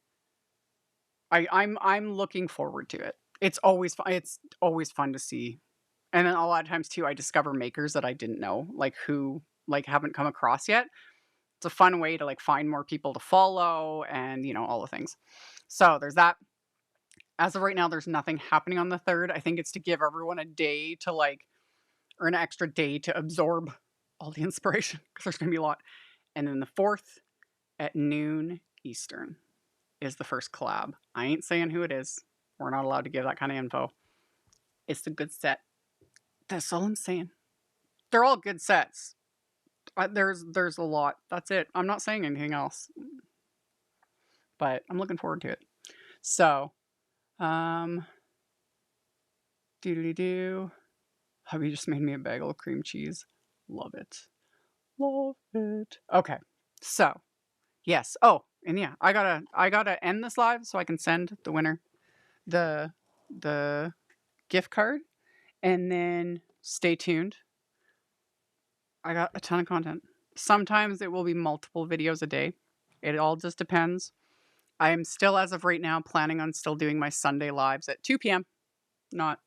I'm looking forward to it. It's always fun. It's always fun to see. And then a lot of times too, I discover makers that I didn't know, like who haven't come across yet. It's a fun way to like find more people to follow and all the things. So there's that. As of right now, there's nothing happening on the 3rd. I think it's to give everyone a day to or an extra day to absorb all the inspiration, because there's going to be a lot. And then the 4th at noon Eastern is the first collab. I ain't saying who it is. We're not allowed to give that kind of info. It's a good set. That's all I'm saying. They're all good sets. There's a lot. That's it. I'm not saying anything else, but I'm looking forward to it. So, um, doo. Hubby just made me a bagel of cream cheese. Love it. Love it. Okay. So, yes. Oh, and yeah, I gotta end this live so I can send the winner the the gift card, and then stay tuned. I got a ton of content. Sometimes it will be multiple videos a day. It all just depends. I am still, as of right now, planning on still doing my Sunday lives at 2 p.m., not,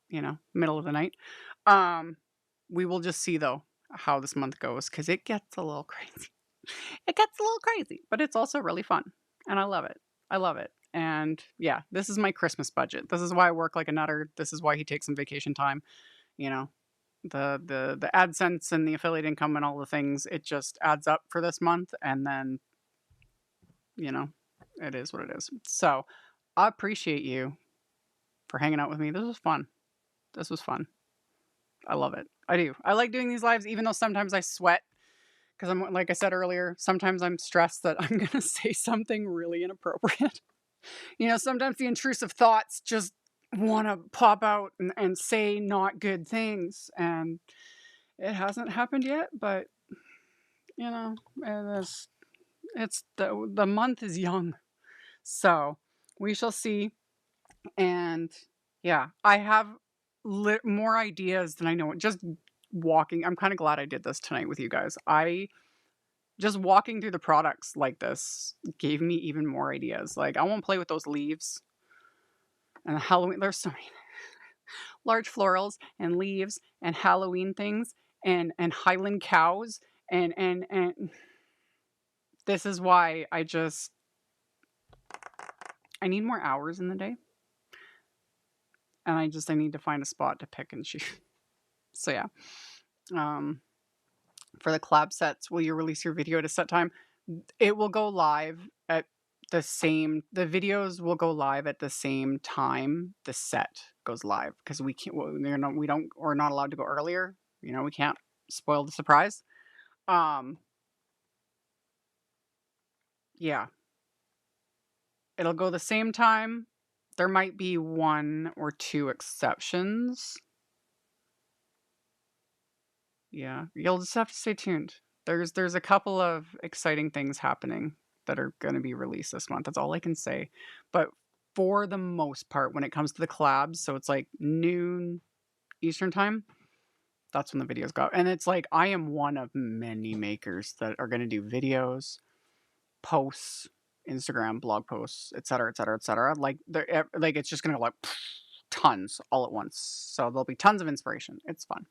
middle of the night. Um, we will just see, though, how this month goes because it gets a little crazy. It gets a little crazy, but it's also really fun. And I love it. I love it. And yeah, this is my Christmas budget. This is why I work like a nutter. This is why he takes some vacation time. You know, the AdSense and the affiliate income and all the things, it just adds up for this month. And then, you know, it is what it is. So I appreciate you for hanging out with me. This was fun. This was fun. I love it. I do. I like doing these lives, even though sometimes I sweat because I'm, like I said earlier, sometimes I'm stressed that I'm going to say something really inappropriate. Sometimes the intrusive thoughts just want to pop out and say not good things. And it hasn't happened yet, but, it's the month is young. So we shall see. And yeah, I have more ideas than I know. Just walking. I'm kind of glad I did this tonight with you guys. Just walking through the products like this gave me even more ideas. Like, I want to play with those leaves and the Halloween. There's so many large florals and leaves and Halloween things and Highland cows and this is why I need more hours in the day. And I need to find a spot to pick and choose. So yeah. For the collab sets, will you release your video at a set time? It will go live at the videos will go live at the same time the set goes live because we're not allowed to go earlier. We can't spoil the surprise. Yeah. It'll go the same time. There might be one or two exceptions. Yeah, you'll just have to stay tuned. There's a couple of exciting things happening that are going to be released this month. That's all I can say. But for the most part, when it comes to the collabs, so it's like noon Eastern time, that's when the videos go. And it's like I am one of many makers that are going to do videos, posts, Instagram, blog posts, etc., etc., etc. Like it's just going to go like tons all at once. So there'll be tons of inspiration. It's fun.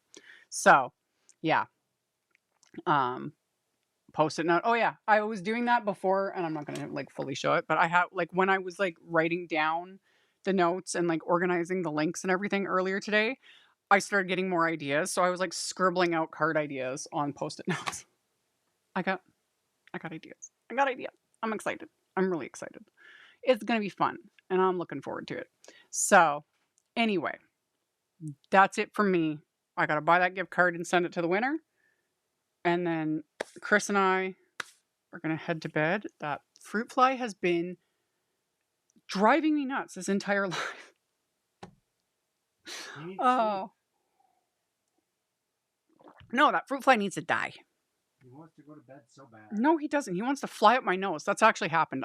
So, yeah. Post-it note. Oh yeah, I was doing that before, and I'm not gonna like fully show it, but I have like when I was like writing down the notes and like organizing the links and everything earlier today, I started getting more ideas. So I was like scribbling out card ideas on post-it notes. I got ideas. I got ideas. I'm excited. I'm really excited. It's gonna be fun, and I'm looking forward to it. So, anyway, that's it from me. I gotta buy that gift card and send it to the winner. And then Chris and I are going to head to bed. That fruit fly has been driving me nuts this entire life. Oh. No, that fruit fly needs to die. He wants to go to bed so bad. No, he doesn't. He wants to fly up my nose. That's actually happened.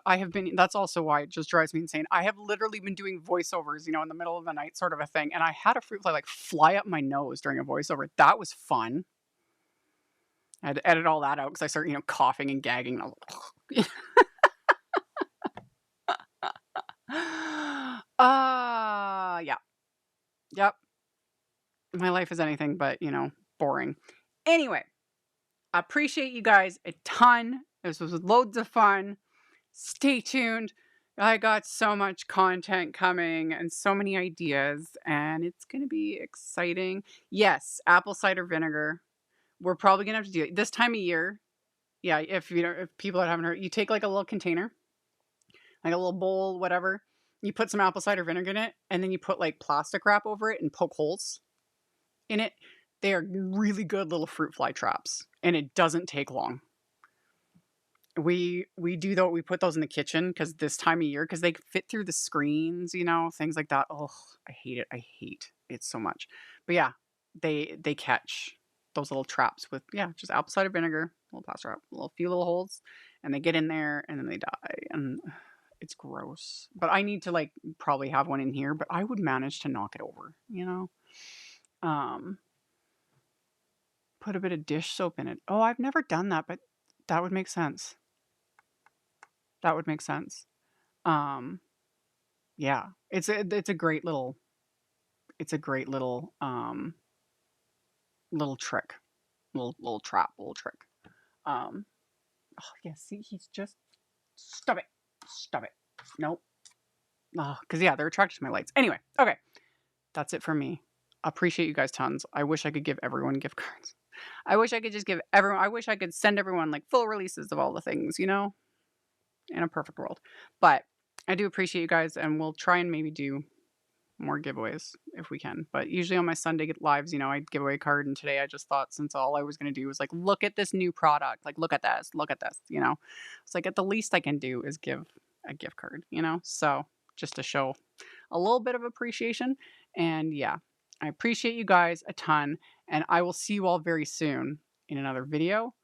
That's also why it just drives me insane. I have literally been doing voiceovers, in the middle of the night sort of a thing. And I had a fruit fly like fly up my nose during a voiceover. That was fun. I had to edit all that out because I started, coughing and gagging. And I was like, yeah. Yep. My life is anything but, boring. Anyway, I appreciate you guys a ton. This was loads of fun. Stay tuned. I got so much content coming and so many ideas, and it's going to be exciting. Yes, apple cider vinegar. We're probably going to have to do it this time of year. Yeah, if people that haven't heard, you take like a little container, like a little bowl, whatever. You put some apple cider vinegar in it, and then you put like plastic wrap over it and poke holes in it. They are really good little fruit fly traps, and it doesn't take long. We do though, we put those in the kitchen because this time of year, because they fit through the screens, things like that. Oh, I hate it. I hate it so much. But yeah, they catch those little traps with just apple cider vinegar, a little plastic wrap, few little holes, and they get in there and then they die. And it's gross. But I need to like probably have one in here, but I would manage to knock it over, Put a bit of dish soap in it. Oh, I've never done that, but that would make sense. That would make sense. Yeah, it's a great little little trick, little trap, little trick. Oh yeah, see, he's just stop it. Nope. Oh, because they're attracted to my lights. Anyway, okay, that's it for me. Appreciate you guys tons. I wish I could give everyone gift cards. I wish I could just give everyone. I wish I could send everyone like full releases of all the things, in a perfect world. But I do appreciate you guys, and we'll try and maybe do more giveaways if we can. But usually on my Sunday lives, I give away a card, and today I just thought, since all I was going to do was like, look at this new product, like look at this, it's like at the least I can do is give a gift card, so just to show a little bit of appreciation. And yeah, I appreciate you guys a ton, and I will see you all very soon in another video.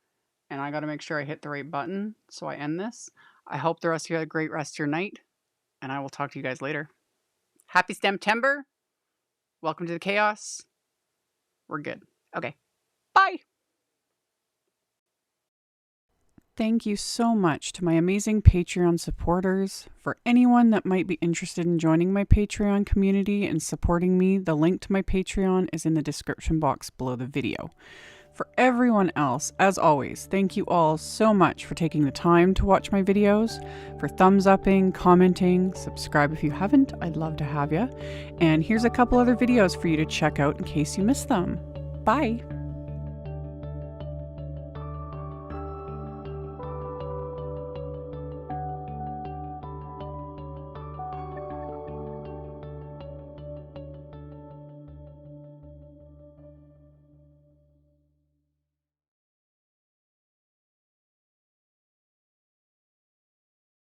And I got to make sure I hit the right button so I end this. I hope the rest of you have a great rest of your night, and I will talk to you guys later. Happy STAMPtember. Welcome to the chaos. We're good. Okay. Bye. Thank you so much to my amazing Patreon supporters. For anyone that might be interested in joining my Patreon community and supporting me, the link to my Patreon is in the description box below the video. For everyone else, as always, thank you all so much for taking the time to watch my videos, for thumbs upping, commenting, subscribe if you haven't, I'd love to have you. And here's a couple other videos for you to check out in case you missed them. Bye!